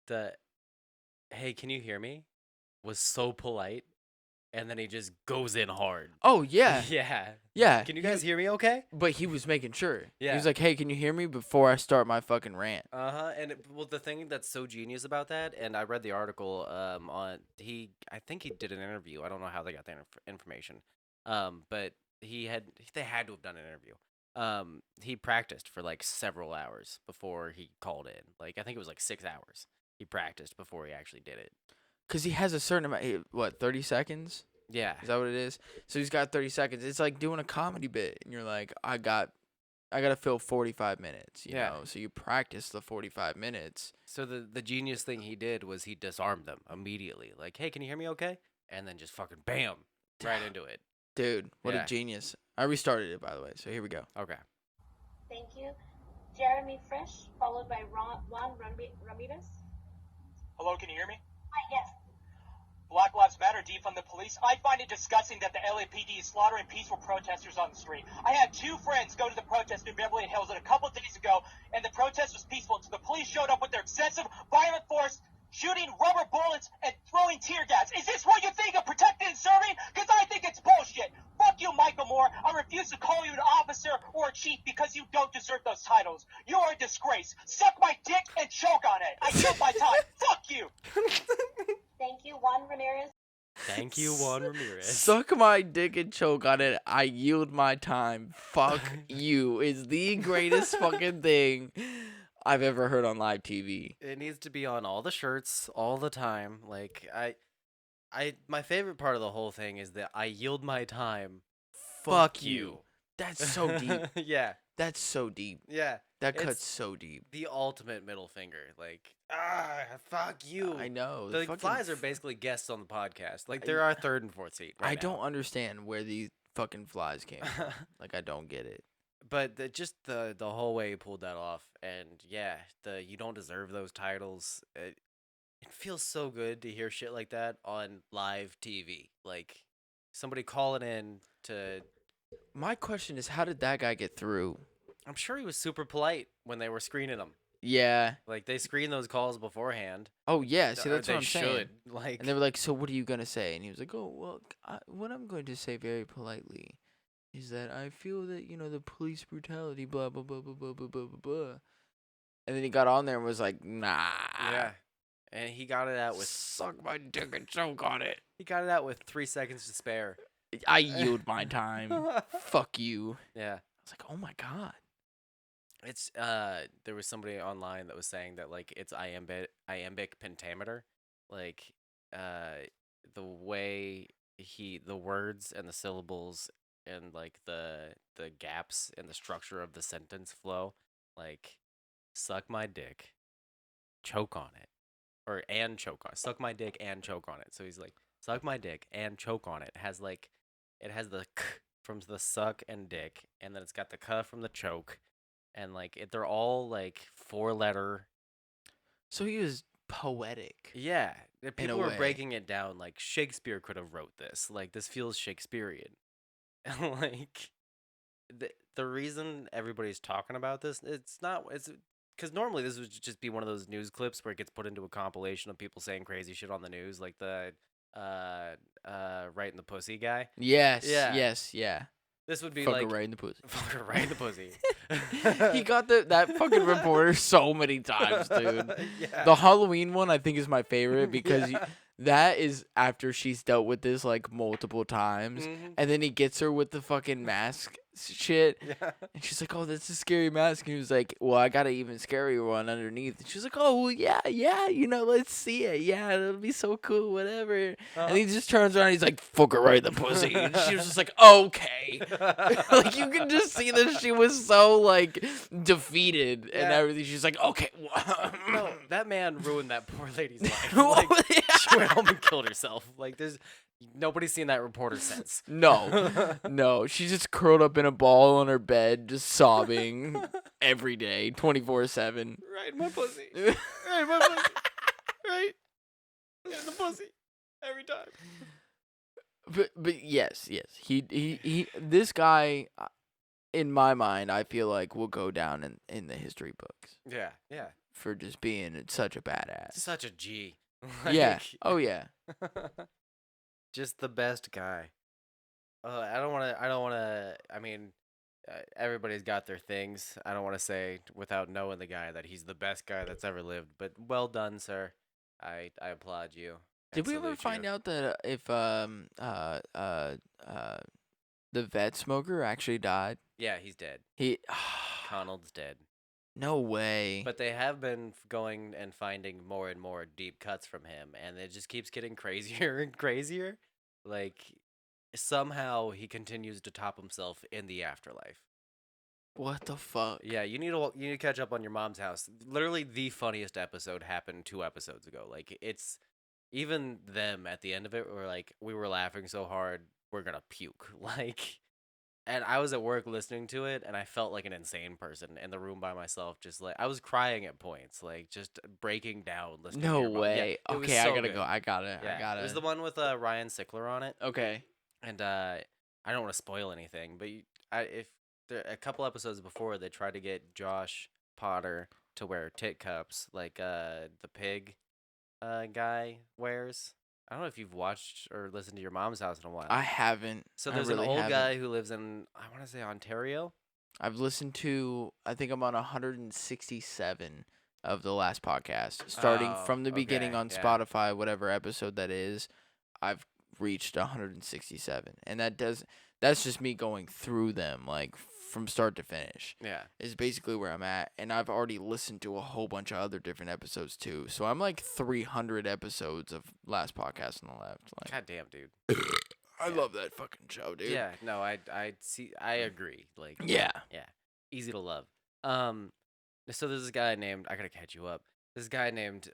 the hey, can you hear me? Was so polite, and then he just goes in hard. Oh yeah, Yeah. yeah. Can you he- guys hear me? Okay. But he was making sure. He Yeah. was like, "Hey, can you hear me before I start my fucking rant?" And well, the thing that's so genius about that, and I read the article. I think he did an interview. I don't know how they got that information. But they had to have done an interview. He practiced for like several hours before he called in. Like I think it was like 6 hours. He practiced before he actually did it. Cause he has a certain amount. 30 seconds? Yeah. Is that what it is? So he's got 30 seconds. It's like doing a comedy bit, and you're like, I gotta fill 45 minutes. You Yeah. know. So you practice the 45 minutes. So the genius thing he did was he disarmed them immediately. Like, hey, can you hear me? Okay, and then just fucking bam, right into it. Dude, what Yeah. a genius! I restarted it, by the way. So here we go. Okay. Thank you. Jeremy Fresh, followed by Juan Ramirez. Hello, can you hear me? Hi, yes. Black Lives Matter defund the police. I find it disgusting that the LAPD is slaughtering peaceful protesters on the street. I had 2 friends go to the protest in Beverly Hills a couple days ago, and the protest was peaceful until the police showed up with their excessive violent force, shooting rubber bullets and throwing tear gas. Is this what you think of protecting and serving? Because I think it's bullshit. Fuck you, Michael Moore. I refuse to call you an officer or a chief because you don't deserve those titles. You are a disgrace. Suck my dick and choke on it. I killed my time. Fuck you. Thank you, Juan Ramirez. Thank you, Juan Ramirez. Suck my dick and choke on it. I yield my time. Fuck you is the greatest fucking thing I've ever heard on live TV. It needs to be on all the shirts all the time. Like my favorite part of the whole thing is that I yield my time. Fuck you. That's so deep. Yeah. That's so deep. Yeah. That It's cuts so deep. the ultimate middle finger. Like, fuck you. I know. The fucking flies are basically guests on the podcast. Like they're our third and fourth seat. Right I now. don't understand where these fucking flies came from. Like I don't get it. But just the whole way he pulled that off, and yeah, you don't deserve those titles. It feels so good to hear shit like that on live TV. Like somebody calling in to. My question is, how did that guy get through? I'm sure he was super polite when they were screening him. Yeah. Like they screen those calls beforehand. Oh yeah. See, Or that's they what I'm saying. should. Like, And they were like, "So what are you gonna say?" And he was like, "Oh well, what I'm going to say very politely is that I feel that the police brutality, blah blah blah blah blah blah blah blah blah." And then he got on there and was like, "Nah, yeah, and he got it out with suck my dick and choke on it. 3 seconds to spare. I yield my time. Fuck you." Yeah. I was like, "Oh my god." It's there was somebody online that was saying that like it's iambic pentameter, like the way the words and the syllables and like the gaps in the structure of the sentence flow, like suck my dick, choke on it, and choke on it. Suck my dick and choke on it. So he's like suck my dick and choke on it. It has the k from the suck and dick, and then it's got the k from the choke. And like they're all like 4-letter. So he was poetic. Yeah, people were way. breaking it down like Shakespeare could have wrote this. Like this feels Shakespearean. And like the reason everybody's talking about this, it's because normally this would just be one of those news clips where it gets put into a compilation of people saying crazy shit on the news, like the right in the pussy guy. Yes. Yeah. Yes. Yeah. This would be Fucker like right in the pussy. fucker right in the pussy. He got that fucking reporter so many times, dude. Yeah. The Halloween one I think is my favorite because Yeah. that is after she's dealt with this like multiple times, Mhm. and then he gets her with the fucking mask shit, Yeah. and she's like, "Oh, that's a scary mask," and he was like, "Well, I got an even scarier one underneath," and she's like, "Oh, well, yeah, let's see it, yeah, it'll be so cool, whatever," and he just turns around, and he's like, "Fuck her right in the pussy," and she was just like, "Okay." Like you can just see that she was so like defeated and Yeah. everything. She's like, "Okay." No, that man ruined that poor lady's life. Well, Like, yeah. she went home and killed herself. Like, there's nobody's seen that reporter since. No, she's just curled up in a ball on her bed, just sobbing every day, 24/7. Right in my pussy. Right in my pussy. Right in the pussy. Every time. But yes, he this guy, in my mind, I feel like will go down in the history books Yeah, yeah. for just being such a badass. Such a G. Yeah. Like- Oh yeah. Just the best guy. I don't want to. I don't want to. I mean, everybody's got their things. I don't want to say without knowing the guy that he's the best guy that's ever lived. But well done, sir. I applaud you. Did we ever find out that if the vet smoker actually died? Yeah, he's dead. He Connell's dead. no way. But they have been going and finding more and more deep cuts from him, and it just keeps getting crazier and crazier. Like somehow he continues to top himself in the afterlife. What the fuck? Yeah, you need to catch up on Your Mom's House. Literally, the funniest episode happened 2 episodes ago. Like it's even them at the end of it were like, we were laughing so hard we're gonna puke. Like, and I was at work listening to it, and I felt like an insane person in the room by myself. Just like I was crying at points, like just breaking down. Listening to No Your Mom. Yeah, way. it was Okay, I so gotta good. go. I got it. Yeah, I got it it. was the one with Ryan Sickler on it. Okay. And I don't want to spoil anything, but if there a couple episodes before they tried to get Josh Potter to wear tit cups like the pig guy wears. I don't know if you've watched or listened to Your Mom's House in a while. I haven't. So I there's really an old haven't. guy who lives in, I want to say, Ontario. I've listened to. I think I'm on 167 of the last podcast, starting Oh, from the beginning okay, on yeah. Spotify, whatever episode that is. I've reached 167, and that's just me going through them like from start to finish. Yeah. Is basically where I'm at, and I've already listened to a whole bunch of other different episodes too. So I'm like 300 episodes of last podcast on the left. Like, God damn, dude. I yeah. love that fucking show, dude. Yeah. No, I see. I agree. Like. Yeah. Yeah. Easy to love. So there's this guy named, I gotta catch you up. This guy named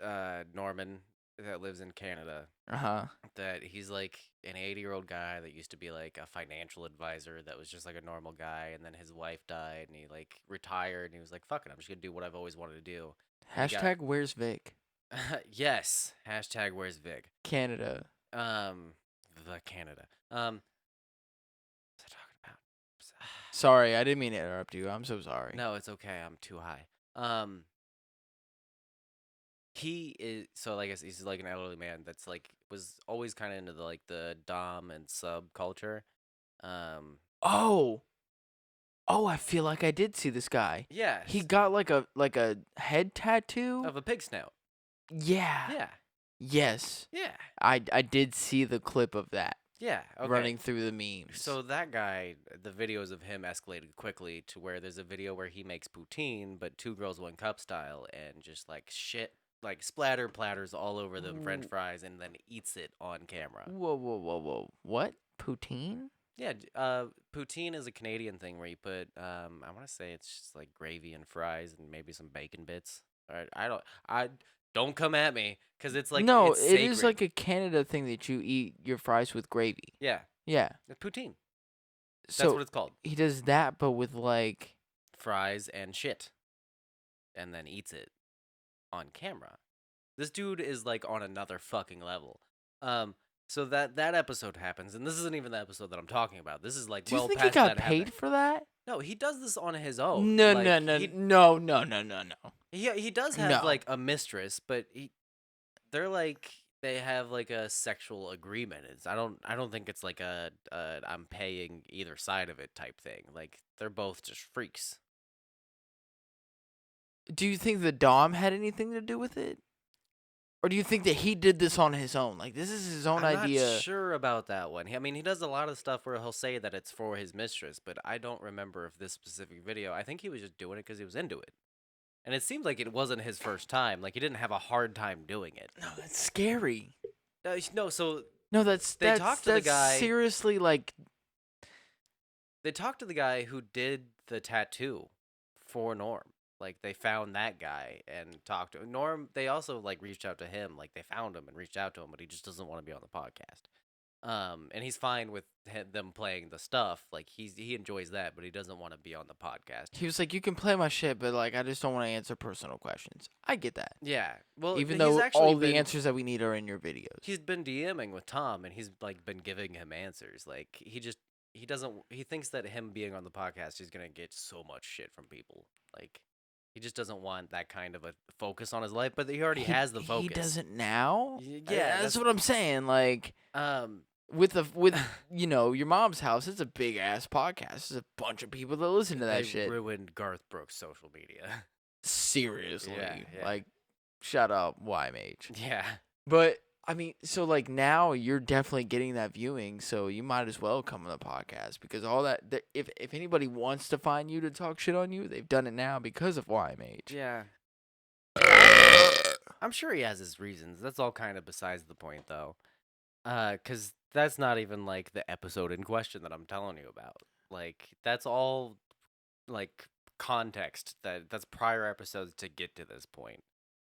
Norman that lives in Canada. Uh-huh. That he's like an 80-year-old guy that used to be like a financial advisor that was just like a normal guy, and then his wife died and he like retired and he was like, fuck it, I'm just gonna do what I've always wanted to do. And he got- Hashtag where's Vic? Yes. Hashtag where's Vic? Canada. The Canada. What was I talking about? Sorry, I didn't mean to interrupt you. I'm so sorry. No, it's okay. I'm too high. He is so like he's like an elderly man that's like was always kind of into the dom and sub culture. Oh, I feel like I did see this guy. Yeah, He got like a head tattoo. of a pig snout. Yeah. Yeah, Yes. yeah, I did see the clip of that yeah. Okay. running through the memes. So that guy, the videos of him escalated quickly to where there's a video where he makes poutine, but 2 girls 1 cup style, and just like shit, like splatter platters all over the French Ooh. fries, and then eats it on camera. Whoa. What? Poutine? Yeah, poutine is a Canadian thing where you put, I want to say it's just like gravy and fries and maybe some bacon bits. All right, I don't come at me because it's like no, it's it is sacred. like a Canada thing that you eat your fries with gravy. Yeah, Yeah. it's poutine. That's So what it's called. he does that, but with like. Fries and shit, and then eats it on camera. This dude is like on another fucking level. So that episode happens, and this isn't even the episode that I'm talking about. This is like Do you well think he past got that paid happening. for that? No, he does this on his own. No, Like, no. He does have No. like a mistress, but they're like they have like a sexual agreement. I don't think it's like a I'm paying either side of it type thing. Like they're both just freaks. Do you think the Dom had anything to do with it? Or do you think that he did this on his own? Like, this is his own I'm idea. not sure about that one. I mean, he does a lot of stuff where he'll say that it's for his mistress, but I don't remember if this specific video. I think he was just doing it because he was into it. And it seemed like it wasn't his first time. Like, he didn't have a hard time doing it. No, that's scary. No, so No, that's They talked to the that's guy- seriously like. they talked to the guy who did the tattoo for Norm. Like, they found that guy and talked to Norm. They also, like, reached out to him. Like, they found him and reached out to him, but he just doesn't want to be on the podcast. And he's fine with them playing the stuff. Like, he enjoys that, but he doesn't want to be on the podcast. He was like, you can play my shit, but like, I just don't want to answer personal questions. I get that. Yeah. Well, Even he's though actually all the been- answers that we need are in your videos. He's been DMing with Tom, and he's like been giving him answers. Like he just he doesn't. He thinks that him being on the podcast, he's gonna get so much shit from people. Like, he just doesn't want that kind of a focus on his life. But he already has the focus. He doesn't now. Yeah, that's what I'm saying. Like with your mom's house, it's a big ass podcast. There's a bunch of people that listen to that they shit. ruined Garth Brooks' social media. Seriously, Yeah. like shout out YMH. Yeah. But I mean, so like now you're definitely getting that viewing, so you might as well come on the podcast because all that. If anybody wants to find you to talk shit on you, they've done it now because of YMH. Yeah. I'm sure he has his reasons. That's all kind of besides the point, though. 'Cause that's not even like the episode in question that I'm telling you about. Like, that's all like context that's prior episodes to get to this point.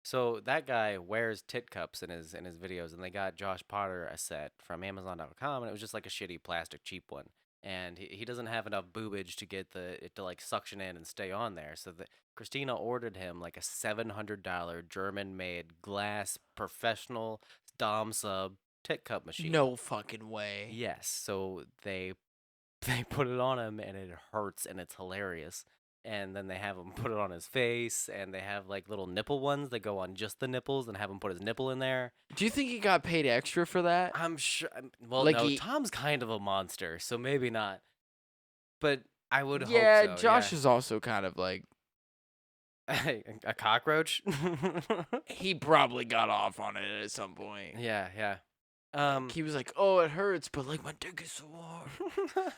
So that guy wears tit cups in his videos, and they got Josh Potter a set from Amazon.com, and it was just like a shitty plastic cheap one. And he doesn't have enough boobage to get it to like suction in and stay on there. So Christina ordered him like a $700 German-made glass professional Dom sub tit cup machine. No fucking way. Yes. So they put it on him, and it hurts, and it's hilarious. And then they have him put it on his face, and they have like little nipple ones that go on just the nipples, and have him put his nipple in there. Do you think he got paid extra for that? I'm sure. Well, Like no, Tom's kind of a monster, so maybe not. But I would Yeah, hope so. Josh is also kind of like a cockroach. he probably got off on it at some point. Yeah. He was like, "Oh, it hurts, but like my dick is so hard."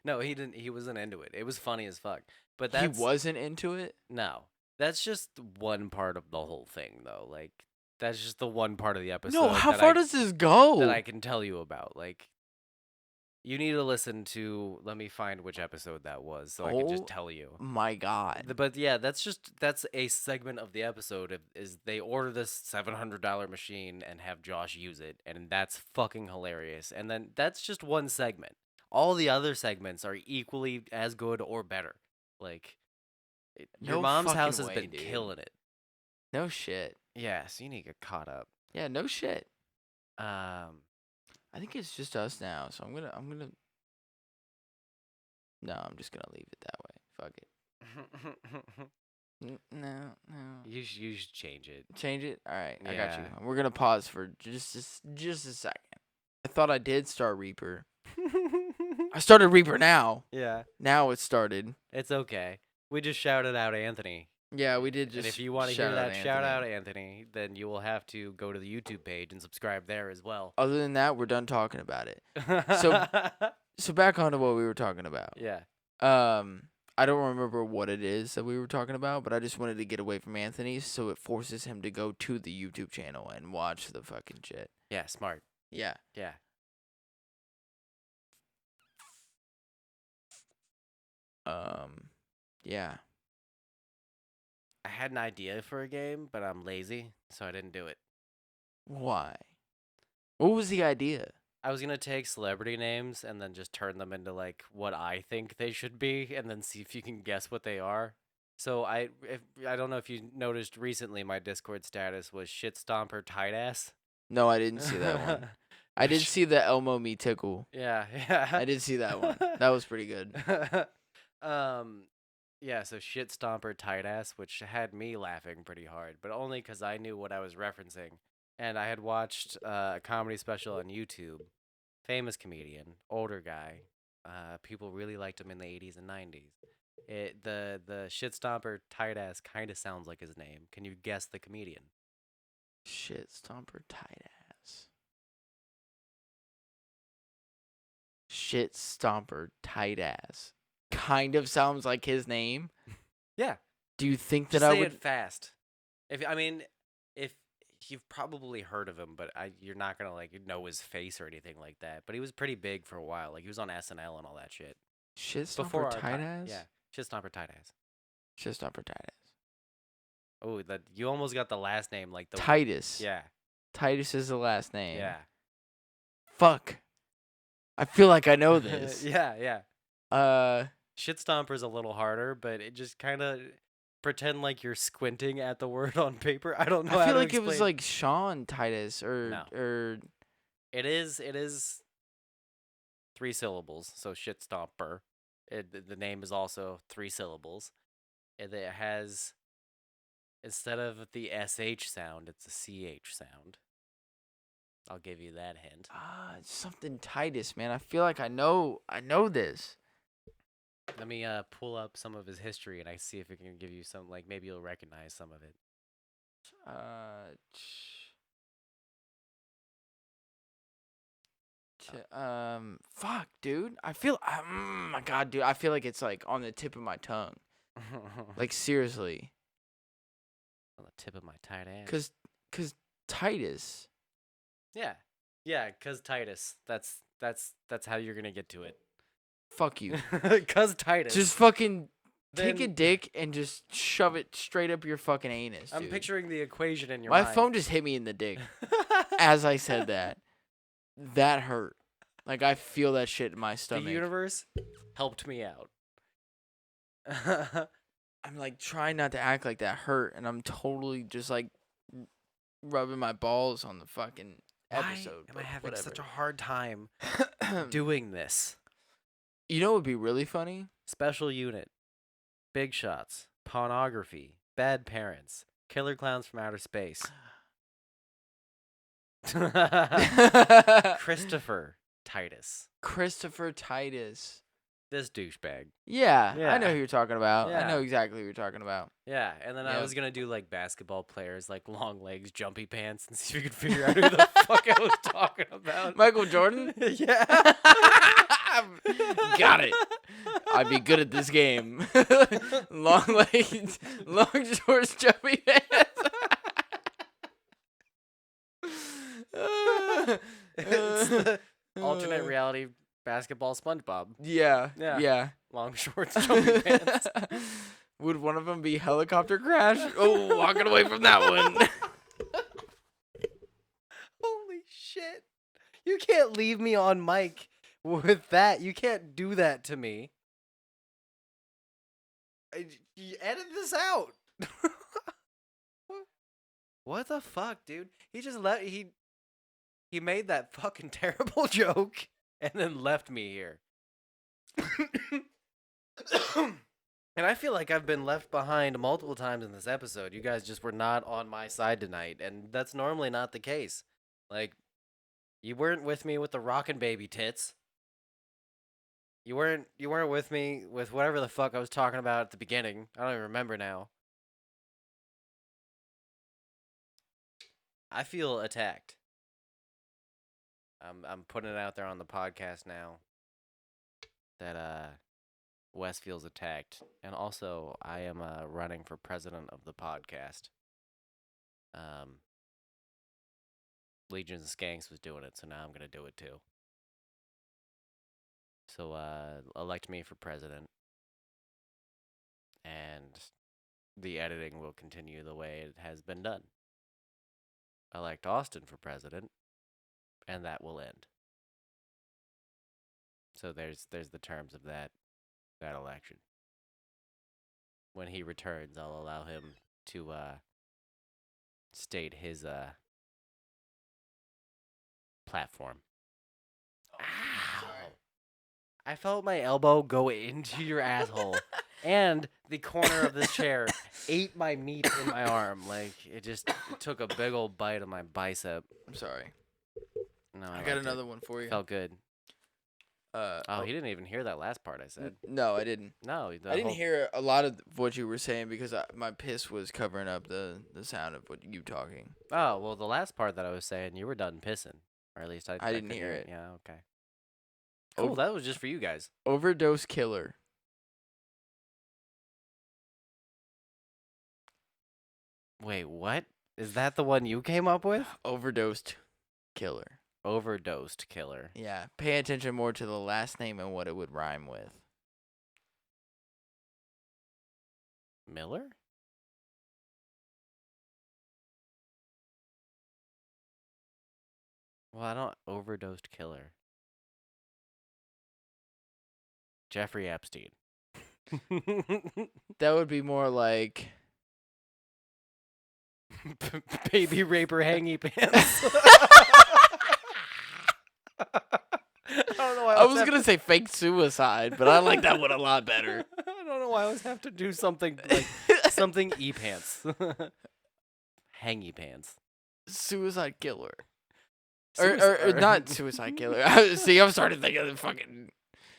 No, he didn't. He wasn't into it. It was funny as fuck. But He that's wasn't into it. no. That's just one part of the whole thing, though. Like, that's just the one part of the episode. No, how that far I- does this go? that I can tell you about. Like, you need to listen to. Let me find which episode that was, so I can just Oh tell you. My God. But yeah, that's a segment of the episode. Is they order this $700 machine and have Josh use it, and that's fucking hilarious. And then that's just one segment. All the other segments are equally as good or better. Like, your No mom's fucking house has way, been dude. killing it. No shit. Yeah, so you need to get caught up. Yeah, no shit. Um, I think it's just us now, so I'm gonna. No, I'm just gonna leave it that way. Fuck it. No. you should change it. Change it. All right, I got you. Yeah. We're gonna pause for just a second. I thought I did start Reaper. I started Reaper now. Yeah, Now it started. it's okay. We just shouted out Anthony. Yeah, we did just. And if you want to hear shout that out shout out Anthony. Anthony, then you will have to go to the YouTube page and subscribe there as well. Other than that, we're done talking about it. So back on to what we were talking about. yeah. I don't remember what it is that we were talking about, but I just wanted to get away from Anthony, so it forces him to go to the YouTube channel and watch the fucking shit. Yeah, smart. Yeah. Yeah. Yeah. I had an idea for a game, but I'm lazy, so I didn't do it. Why? What was the idea? I was gonna take celebrity names and then just turn them into like what I think they should be, and then see if you can guess what they are. So I don't know if you noticed recently, my Discord status was shit stomper tight ass. No, I didn't see that one. I did see the Elmo Me Tickle. Yeah. I did see that one. That was pretty good. Yeah, so shit stomper tight ass, which had me laughing pretty hard, but only because I knew what I was referencing. And I had watched a comedy special on YouTube. Famous comedian, older guy. People really liked him in the 80s and 90s. The shit stomper tight ass kind of sounds like his name. Can you guess the comedian? Shit stomper tight ass. Shit stomper tight ass. Kind of sounds like his name. Yeah. Do you think that Just I say would? it fast. If you've probably heard of him, but you're not gonna like know his face or anything like that. But he was pretty big for a while. Like he was on SNL and all that shit. Shit Before stomper our tight time. ass. Yeah. Shit stomper tight ass. Shit stomper tight ass. Oh, that you almost got the last name like the Titus. Yeah. Titus is the last name. Yeah. Fuck. I feel like I know this. Yeah. Uh, Shit stomper's a little harder, but it just kind of pretend like you're squinting at the word on paper. I don't know. I how feel to like it was explain. like Sean Titus or No. or It is 3 syllables, so shit stomper. The name is also 3 syllables. And it has, instead of the SH sound, it's a CH sound. I'll give you that hint. It's something Titus, man. I feel like I know this. Let me pull up some of his history and I see if it can give you some, like, maybe you'll recognize some of it. Fuck, dude. I feel, my God, dude. I feel like it's like on the tip of my tongue. Like seriously. On the tip of my tight ass. Cause Titus. Yeah, cause Titus. That's how you're gonna get to it. Fuck you. Cause Titus. Just fucking take a Then- dick and just shove it straight up your fucking anus. I'm dude. picturing the equation in your My mind. phone just hit me in the dick as I said that. That hurt. Like I feel that shit in my The stomach. universe helped me out. I'm like trying not to act like that hurt, and I'm totally just like rubbing my balls on the fucking episode. Why am I but having such a whatever. hard time doing this? You know what would be really funny? Special unit, big shots, pornography, bad parents, killer clowns from outer space. Christopher Titus, Christopher Titus. this douchebag. Yeah, I Yeah. know who you're talking about. I Yeah. know exactly who you're talking about. Yeah, and then I Yep. was gonna do like basketball players, like long legs, jumpy pants, and see if we could figure out who the fuck I was talking about. Michael Jordan? Yeah. Got it. I'd be good at this game. Long legs, long shorts, jumpy pants. It's the alternate reality basketball SpongeBob. Yeah, Yeah. yeah. Long shorts, jumpy pants. Would one of them be helicopter crash? Oh, walking away from that one. Holy shit. You can't leave me on mic with that. You can't do that to me. You edit this out. What the fuck, dude? He just he made that fucking terrible joke and then left me here. And I feel like I've been left behind multiple times in this episode. You guys just were not on my side tonight, and that's normally not the case. Like, you weren't with me with the rockin' baby tits. You weren't with me with whatever the fuck I was talking about at the beginning. I don't even remember now. I feel attacked. I'm putting it out there on the podcast now that Wes feels attacked, and also I am running for president of the podcast. Legions of Skanks was doing it, so now I'm gonna do it too. So elect me for president, and the editing will continue the way it has been done. Elect Austin for president, and that will end. So there's the terms of that election. When he returns, I'll allow him to state his platform. Ow! I felt my elbow go into your asshole, and the corner of this chair ate my meat in my arm. Like it took a big old bite of my bicep. I'm sorry. No, I liked got it. another one for you. Felt good. Oh, He didn't even hear that last part I said. no, I didn't. No, I didn't hear a lot of what you were saying because my piss was covering up the sound of what you talking. Oh well, the last part that I was saying, you were done pissing, or at least I didn't couldn't hear it. Yeah, okay. Cool. Ov- That was just for you guys. Overdose killer. Wait, what? Is that the one you came up with? Overdosed killer. Overdosed killer. Yeah. Pay attention more to the last name and what it would rhyme with. Miller? Well, I don't overdosed killer. Jeffrey Epstein. That would be more like Baby raper hangy pants. I don't know why I was gonna say fake suicide, but I like that one a lot better. I don't know why I always have to do something like something pants. Hangy pants. Suicide killer. Suicide- Or not suicide killer. See, I'm starting to think of the fucking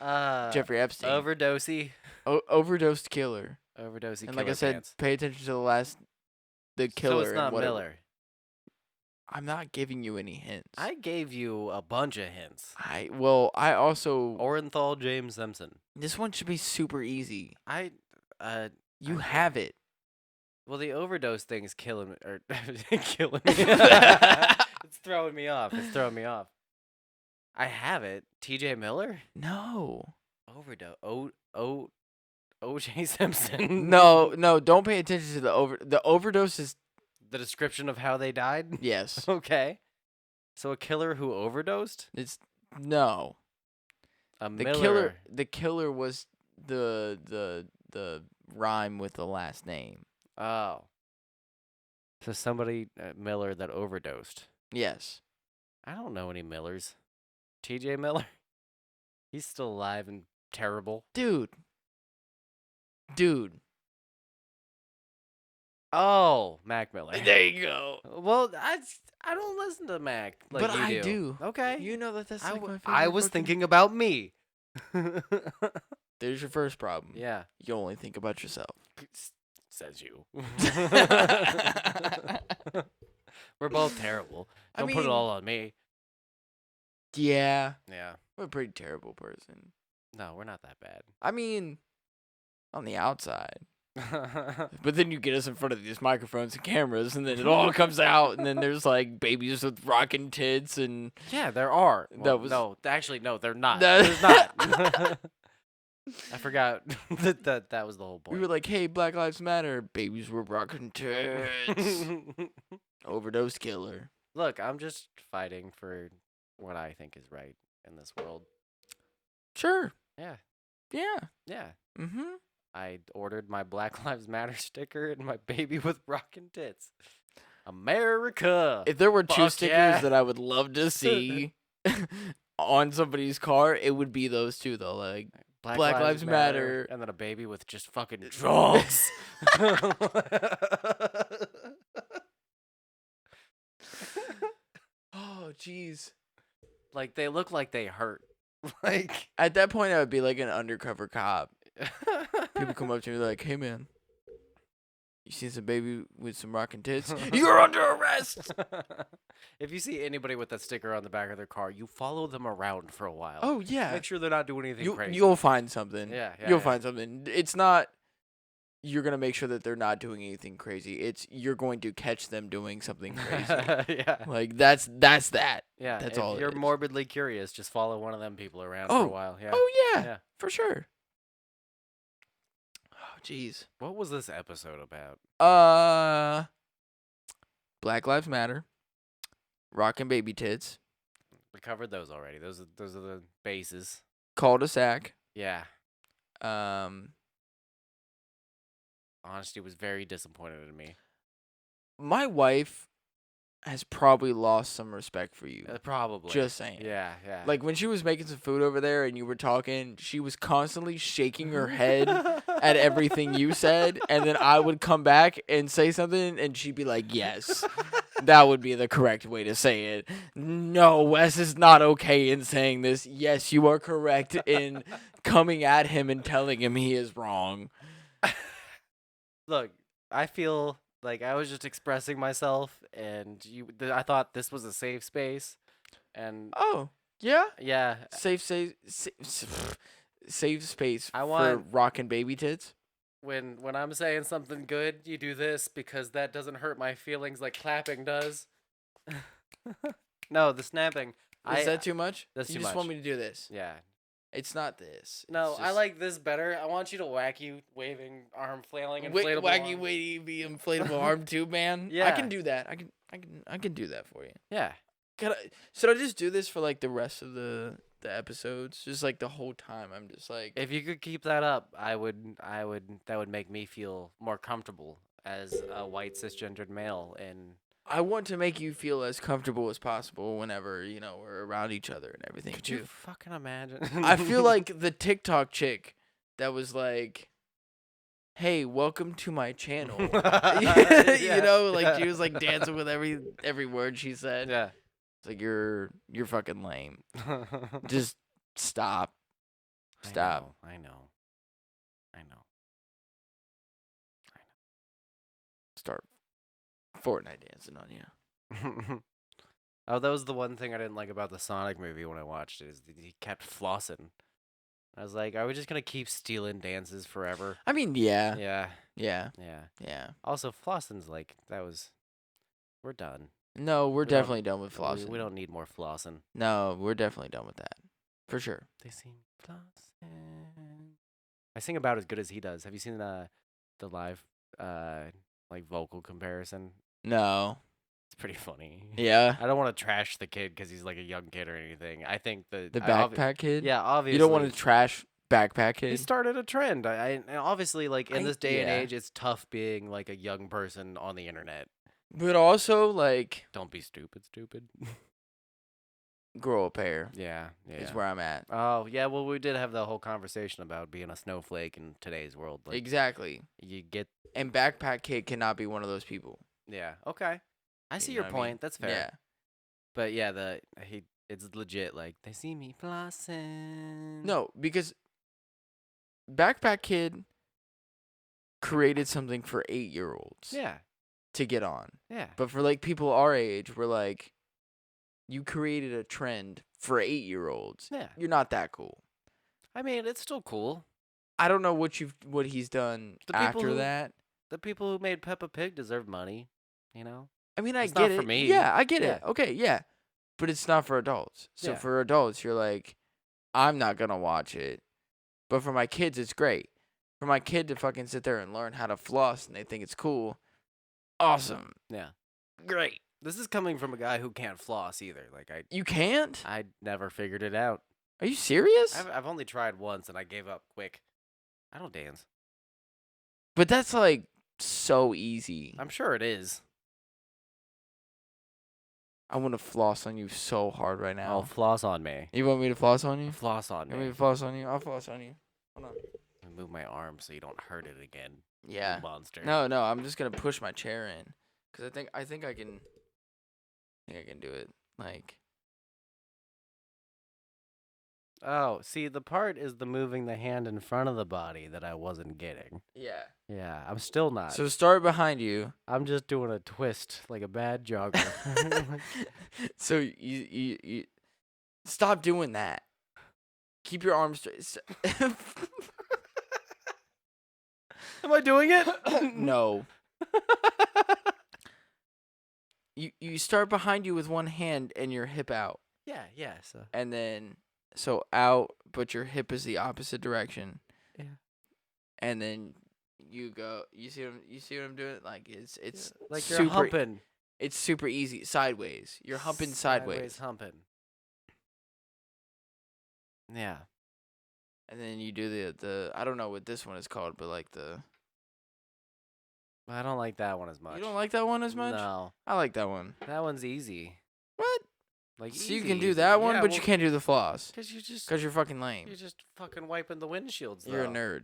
Jeffrey Epstein. Overdosey. Overdosed killer. Overdosey. And like I killer said, pants. pay attention to the killer. So it's and not whatever. Miller. I'm not giving you any hints. I gave you a bunch of hints. I also Orenthal James Simpson. this one should be super easy. I You I- have it. well, the overdose thing is killing me, or killing me. It's throwing me off. It's throwing me off. I have it. T.J. Miller. No. Overdose. O.J. Simpson. No, don't pay attention to the overdose is The description of how they died. yes. Okay. So a killer who overdosed. It's no. A The Miller. killer was the rhyme with the last name. Oh. So somebody Miller that overdosed. Yes. I don't know any Millers. T.J. Miller. He's still alive and terrible. Dude. Oh, Mac Miller. There you go. Well, I don't listen to Mac like But you I do. do. Okay. You know that's I, like w- my favorite I was fucking- thinking about me. There's your first problem. Yeah. You only think about yourself. Says you. We're both terrible. I Don't put it mean- all on me. Yeah. Yeah. I'm a pretty terrible person. No, we're not that bad. I mean, on the outside. But then you get us in front of these microphones and cameras, and then it all comes out, and then there's like babies with rocking tits, and Yeah, there are. That was- no. Actually, no, they're not. That- There's not. I forgot that was the whole we point. were like, "Hey, Black Lives Matter." Babies were rocking tits. Overdose killer. Look, I'm just fighting for what I think is right in this world. Sure. Yeah, Yeah. yeah. Mm-hmm. I ordered my Black Lives Matter sticker and my baby with rockin' tits. America. If there were two Fuck stickers yeah. that I would love to see on somebody's car, it would be those two though. Like, Black Lives Matter. and then a baby with just fucking drugs. oh, jeez. Like they look like they hurt. Like At that point, I would be like an undercover cop. People come up to me like, "Hey, man, you seen some baby with some rockin' tits? You're under arrest." If you see anybody with that sticker on the back of their car, you follow them around for a while. Oh yeah, Make sure they're not doing anything crazy. you'll find something. Yeah, you'll yeah. find something. It's not. You're gonna make sure that they're not doing anything crazy. It's you're going to catch them doing something crazy. Yeah. Like that's that. Yeah. that's if all it you're is. morbidly curious, just follow one of them people around for Oh, a while. Yeah. Oh yeah, Yeah. for sure. Oh jeez. What was this episode about? Black Lives Matter. Rockin' baby tits. We covered those already. Those are the bases. Cul-de-sac. Yeah. Honesty was very disappointed in me. My wife has probably lost some respect for you. Probably. Just saying. Yeah, yeah. Like when she was making some food over there and you were talking, she was constantly shaking her head at everything you said, and then I would come back and say something and she'd be like, "Yes. That would be the correct way to say it. No, Wes is not okay in saying this. Yes, you are correct in coming at him and telling him he is wrong." Look, I feel like I was just expressing myself, and I thought this was a safe space, and Oh, yeah. yeah, Safe space I for want- rockin' baby tits. when I'm saying something good, you do this because that doesn't hurt my feelings like clapping does. No, the snapping. Is that too much? that's you too just much. want me to do this. Yeah. It's not this. It's No, I just like this better. I want you to wacky, waving, arm flailing, inflatable wacky, arm. weighty, be inflatable arm tube, man. I Yeah. can do that. I can do that for you. Yeah. Should I just do this for like the rest of the episodes? Just like the whole time. I'm just like, If you could keep that up, I would. That would make me feel more comfortable as a white cisgendered male in I want to make you feel as comfortable as possible whenever, you know, we're around each other and everything Could too. you fucking imagine? I feel like the TikTok chick that was like, "Hey, welcome to my channel." You know, like she was like dancing with every word she said. Yeah. It's like you're fucking lame. Just stop. Stop. I know. Start Fortnite dancing on you. Oh, that was the one thing I didn't like about the Sonic movie when I watched it, is that he kept flossing. I was like, are we just gonna keep stealing dances forever? I mean, yeah. Yeah. Yeah. Yeah. Yeah. Also, flossing's like, we're done. No, we're We don't- definitely done with flossing. We don't need more flossing. No, we're definitely done with that. For sure. They sing flossing. I sing about as good as he does. Have you seen the live like vocal comparison? No. It's pretty funny. Yeah. I don't want to trash the kid because he's like a young kid or anything. I think The I obvi- backpack kid? Yeah, obviously. You don't want to trash backpack He kid? started a trend. And obviously, like in I- this day and yeah. age, it's tough being like a young person on the internet. But also, like, Don't be stupid. grow a pair Yeah. is where I'm at. Oh yeah, well we did have the whole conversation about being a snowflake in today's world. Like Exactly. you get, And backpack kid cannot be one of those people. yeah, okay. I see You your know what I mean? point. That's fair. Yeah. But yeah, it's legit. Like they see me flossing. No, because backpack kid created something for 8-year-olds Yeah. to get on. Yeah. But for like people our age, we're like, you created a trend for 8-year-olds. Yeah. You're not that cool. I mean, it's still cool. I don't know what he's done The people after who- that. The people who made Peppa Pig deserve money. You know. I mean, I It's get not it. for me. Yeah, I get it. Yeah. Okay, yeah. But it's not for adults. So Yeah. for adults, you're like, I'm not going to watch it. But for my kids, it's great. For my kid to fucking sit there and learn how to floss and they think it's cool. Awesome. Yeah. Great. This is coming from a guy who can't floss either. Like You can't? I never figured it out. Are you serious? I've only tried once and I gave up quick. I don't dance. But that's like so easy. I'm sure it is. I want to floss on you so hard right I'll now. floss on me. You want me to floss on you? Floss on You want me me. to floss on you? I'll floss on you. Hold on. Let me move my arm so you don't hurt it again. you Yeah. monster. No, I'm just gonna push my chair in, cause I think I can. I think I can do it. Like, Oh, see, the part is the moving the hand in front of the body that I wasn't getting. yeah. Yeah, I'm still not. So start behind you. I'm just doing a twist like a bad jogger. So you stop doing that. Keep your arms straight. Am I doing it? No. You start behind you with one hand and your hip out, Yeah. So and then so out, but your hip is the opposite direction. Yeah. And then you go. You see what I'm doing? Like it's like you're super, humping. It's super easy. Sideways. You're humping sideways. humping. Yeah. And then you do the I don't know what this one is called, but like the I don't like that one as much. you don't like that one as much? No, I like that one. that one's easy. What? Like So you easy, can do easy. that one, Yeah, but well, you can't do the floss Cause because you're fucking lame. you're just fucking wiping the windshields. You're a though. nerd.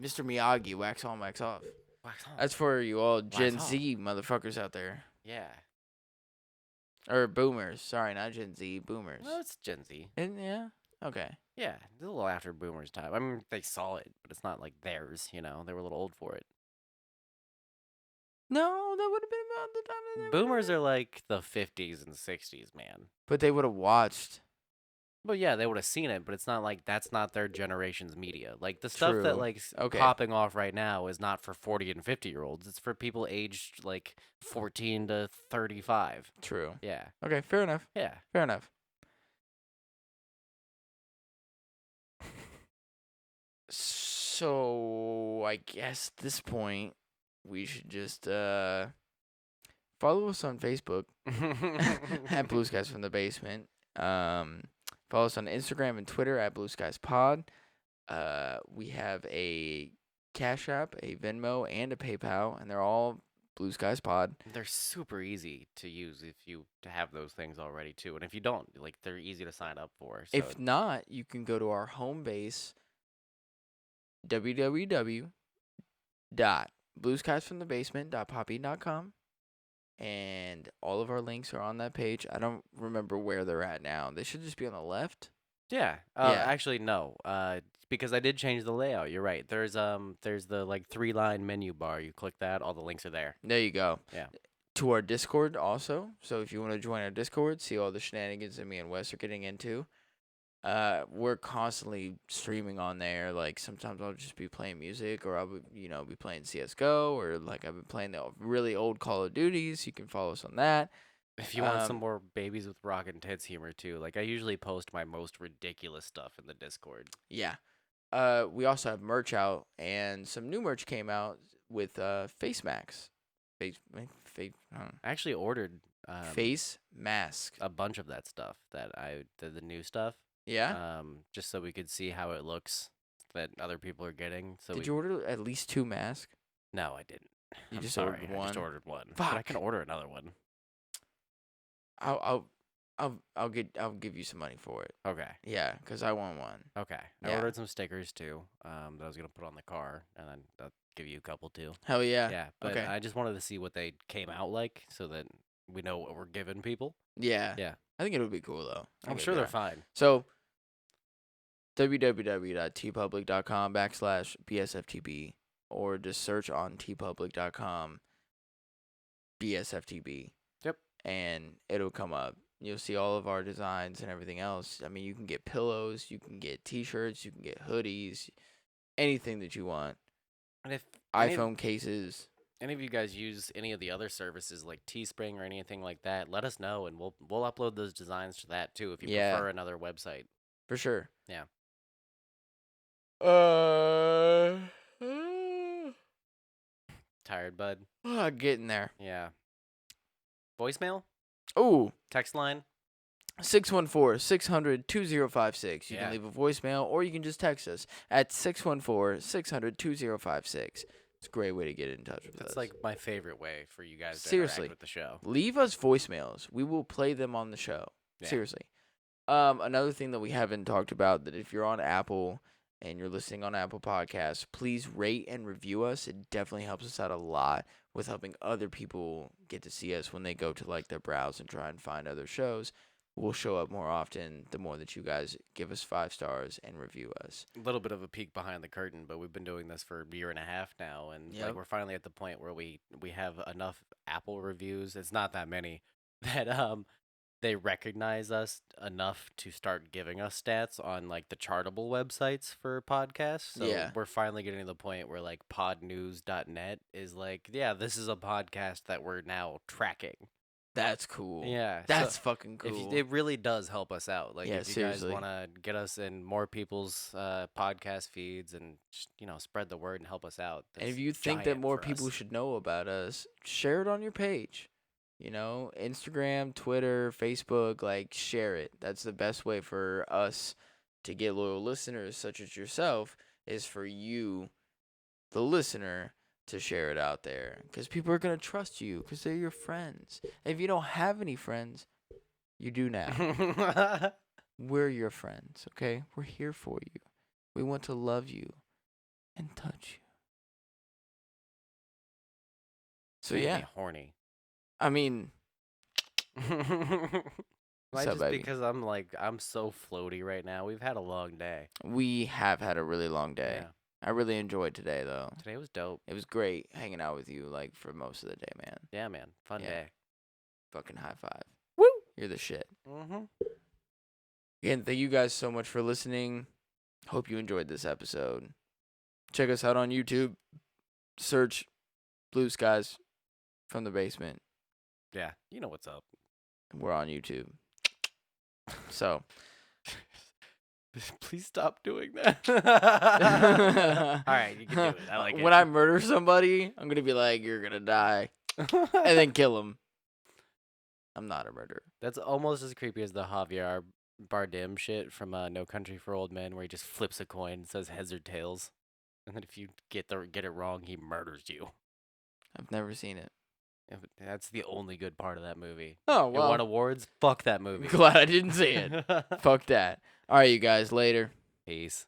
Mr. Miyagi, wax on, wax off. Wax on. That's for you all Gen off. Z motherfuckers out there. Yeah. Or boomers. Sorry, not Gen Z, boomers. Well, it's Gen Z. And yeah? Okay. Yeah, it's a little after Boomers' time. I mean, they saw it, but it's not like theirs. You know, they were a little old for it. No, that would have been about the time that they were Boomers doing are like the 50s and 60s, man. But they would have watched. But yeah, they would have seen it, but it's not like that's not their generation's media. Like the stuff that True. like Okay. popping off right now is not for 40 and 50-year-olds. It's for people aged like 14 to 35. True. Yeah. Okay, fair enough. Yeah. Fair enough. So I guess at this point we should just follow us on Facebook at Blue Skies from the Basement. Follow us on Instagram and Twitter at Blue Skies Pod. We have a Cash App, a Venmo, and a PayPal, and they're all Blue Skies Pod. They're super easy to use if you have those things already too, and if you don't, like they're easy to sign up for. So If not, you can go to our home base, www.blueskiesfromthebasement.poppy.com, and all of our links are on that page. I don't remember where they're at now. They should just be on the left. yeah, Yeah. actually no, because I did change the layout. You're right. There's the like 3-line menu bar. You click that, all the links are there. There you go. Yeah. To our Discord also. So if you want to join our Discord, see all the shenanigans that me and Wes are getting into. We're constantly streaming on there. Like sometimes I'll just be playing music, or I'll be playing CS:GO, or like I've been playing the really old Call of Duties. You can follow us on that. If you want some Um, more babies with rock and tits humor too, like I usually post my most ridiculous stuff in the Discord. Yeah. We also have merch out, and some new merch came out with face masks. I actually ordered Face mask. a bunch of that stuff the new stuff. Yeah. Just so we could see how it looks that other people are getting. So Did you order at least 2 masks? No, I didn't. You I'm just sorry. ordered I one? just ordered one. But I Fuck. can order another one. I'll give you some money for it. Okay. Yeah, 'cause I want one. Okay. I Yeah. ordered some stickers too. That I was gonna put on the car, and then I'll give you a couple too. Hell yeah. Yeah. But okay. I just wanted to see what they came out like, so that we know what we're giving people. Yeah. Yeah. I think it'll be cool though. I I'm think sure it'll they're be fine. So www.tpublic.com/BSFTB, or just search on tpublic.com BSFTB. Yep. And it'll come up. You'll see all of our designs and everything else. I mean, you can get pillows, you can get t-shirts, you can get hoodies, anything that you want. And if iPhone cases. any of you guys use any of the other services like Teespring or anything like that, let us know, and we'll upload those designs to that too if you Yeah. prefer another website. For sure. Yeah. Tired, bud? Getting there. Yeah. Voicemail? Oh, Text line? 614-600-2056. You Yeah. can leave a voicemail, or you can just text us at 614-600-2056. It's a great way to get in touch with us. That's like my favorite way for you guys to Seriously. interact with the show. Leave us voicemails. We will play them on the show. Yeah. Seriously. Another thing that we haven't talked about, that if you're on Apple and you're listening on Apple Podcasts, please rate and review us. It definitely helps us out a lot with helping other people get to see us when they go to like their browse and try and find other shows. We'll show up more often the more that you guys give us 5 stars and review us. A little bit of a peek behind the curtain, but we've been doing this for a year and a half now, and Yep. like we're finally at the point where we have enough Apple reviews. It's not that many that they recognize us enough to start giving us stats on like the chartable websites for podcasts. So Yeah. we're finally getting to the point where like podnews.net is like, yeah, this is a podcast that we're now tracking. That's cool. Yeah. That's so fucking if cool. it really does help us out. Like Yeah, if you seriously. guys want to get us in more people's podcast feeds and just, spread the word and help us out. And if that's you think that giant more for people us. should know about us, share it on your page. Instagram, Twitter, Facebook, like share it. That's the best way for us to get loyal listeners such as yourself, is for you, the listener, to share it out there. Because people are going to trust you because they're your friends. If you don't have any friends, you do now. We're your friends, okay? We're here for you. We want to love you and touch you. So Made me yeah, horny. I mean, Might What's up, just baby? because I'm so floaty right now. We've had a long day. we have had a really long day. Yeah. I really enjoyed today, though. Today was dope. It was great hanging out with you, like, for most of the day, man. Yeah, man. Fun Yeah. day. Fucking high five. Woo! You're the shit. Mm-hmm. Again, thank you guys so much for listening. Hope you enjoyed this episode. Check us out on YouTube. Search Blue Skies from the Basement. Yeah, you know what's up. We're on YouTube. So. Please stop doing that. All All right, you can do it. I like When I murder somebody, I'm going to be like, you're going to die. And then kill him. I'm not a murderer. That's almost as creepy as the Javier Bardem shit from No Country for Old Men, where he just flips a coin and says heads or tails, and then if you get it wrong, he murders you. I've never seen it. Yeah, but that's the only good part of that movie. Oh It won well. awards. Fuck that movie. Glad I didn't see it. Fuck that. All right, you guys. Later. Peace.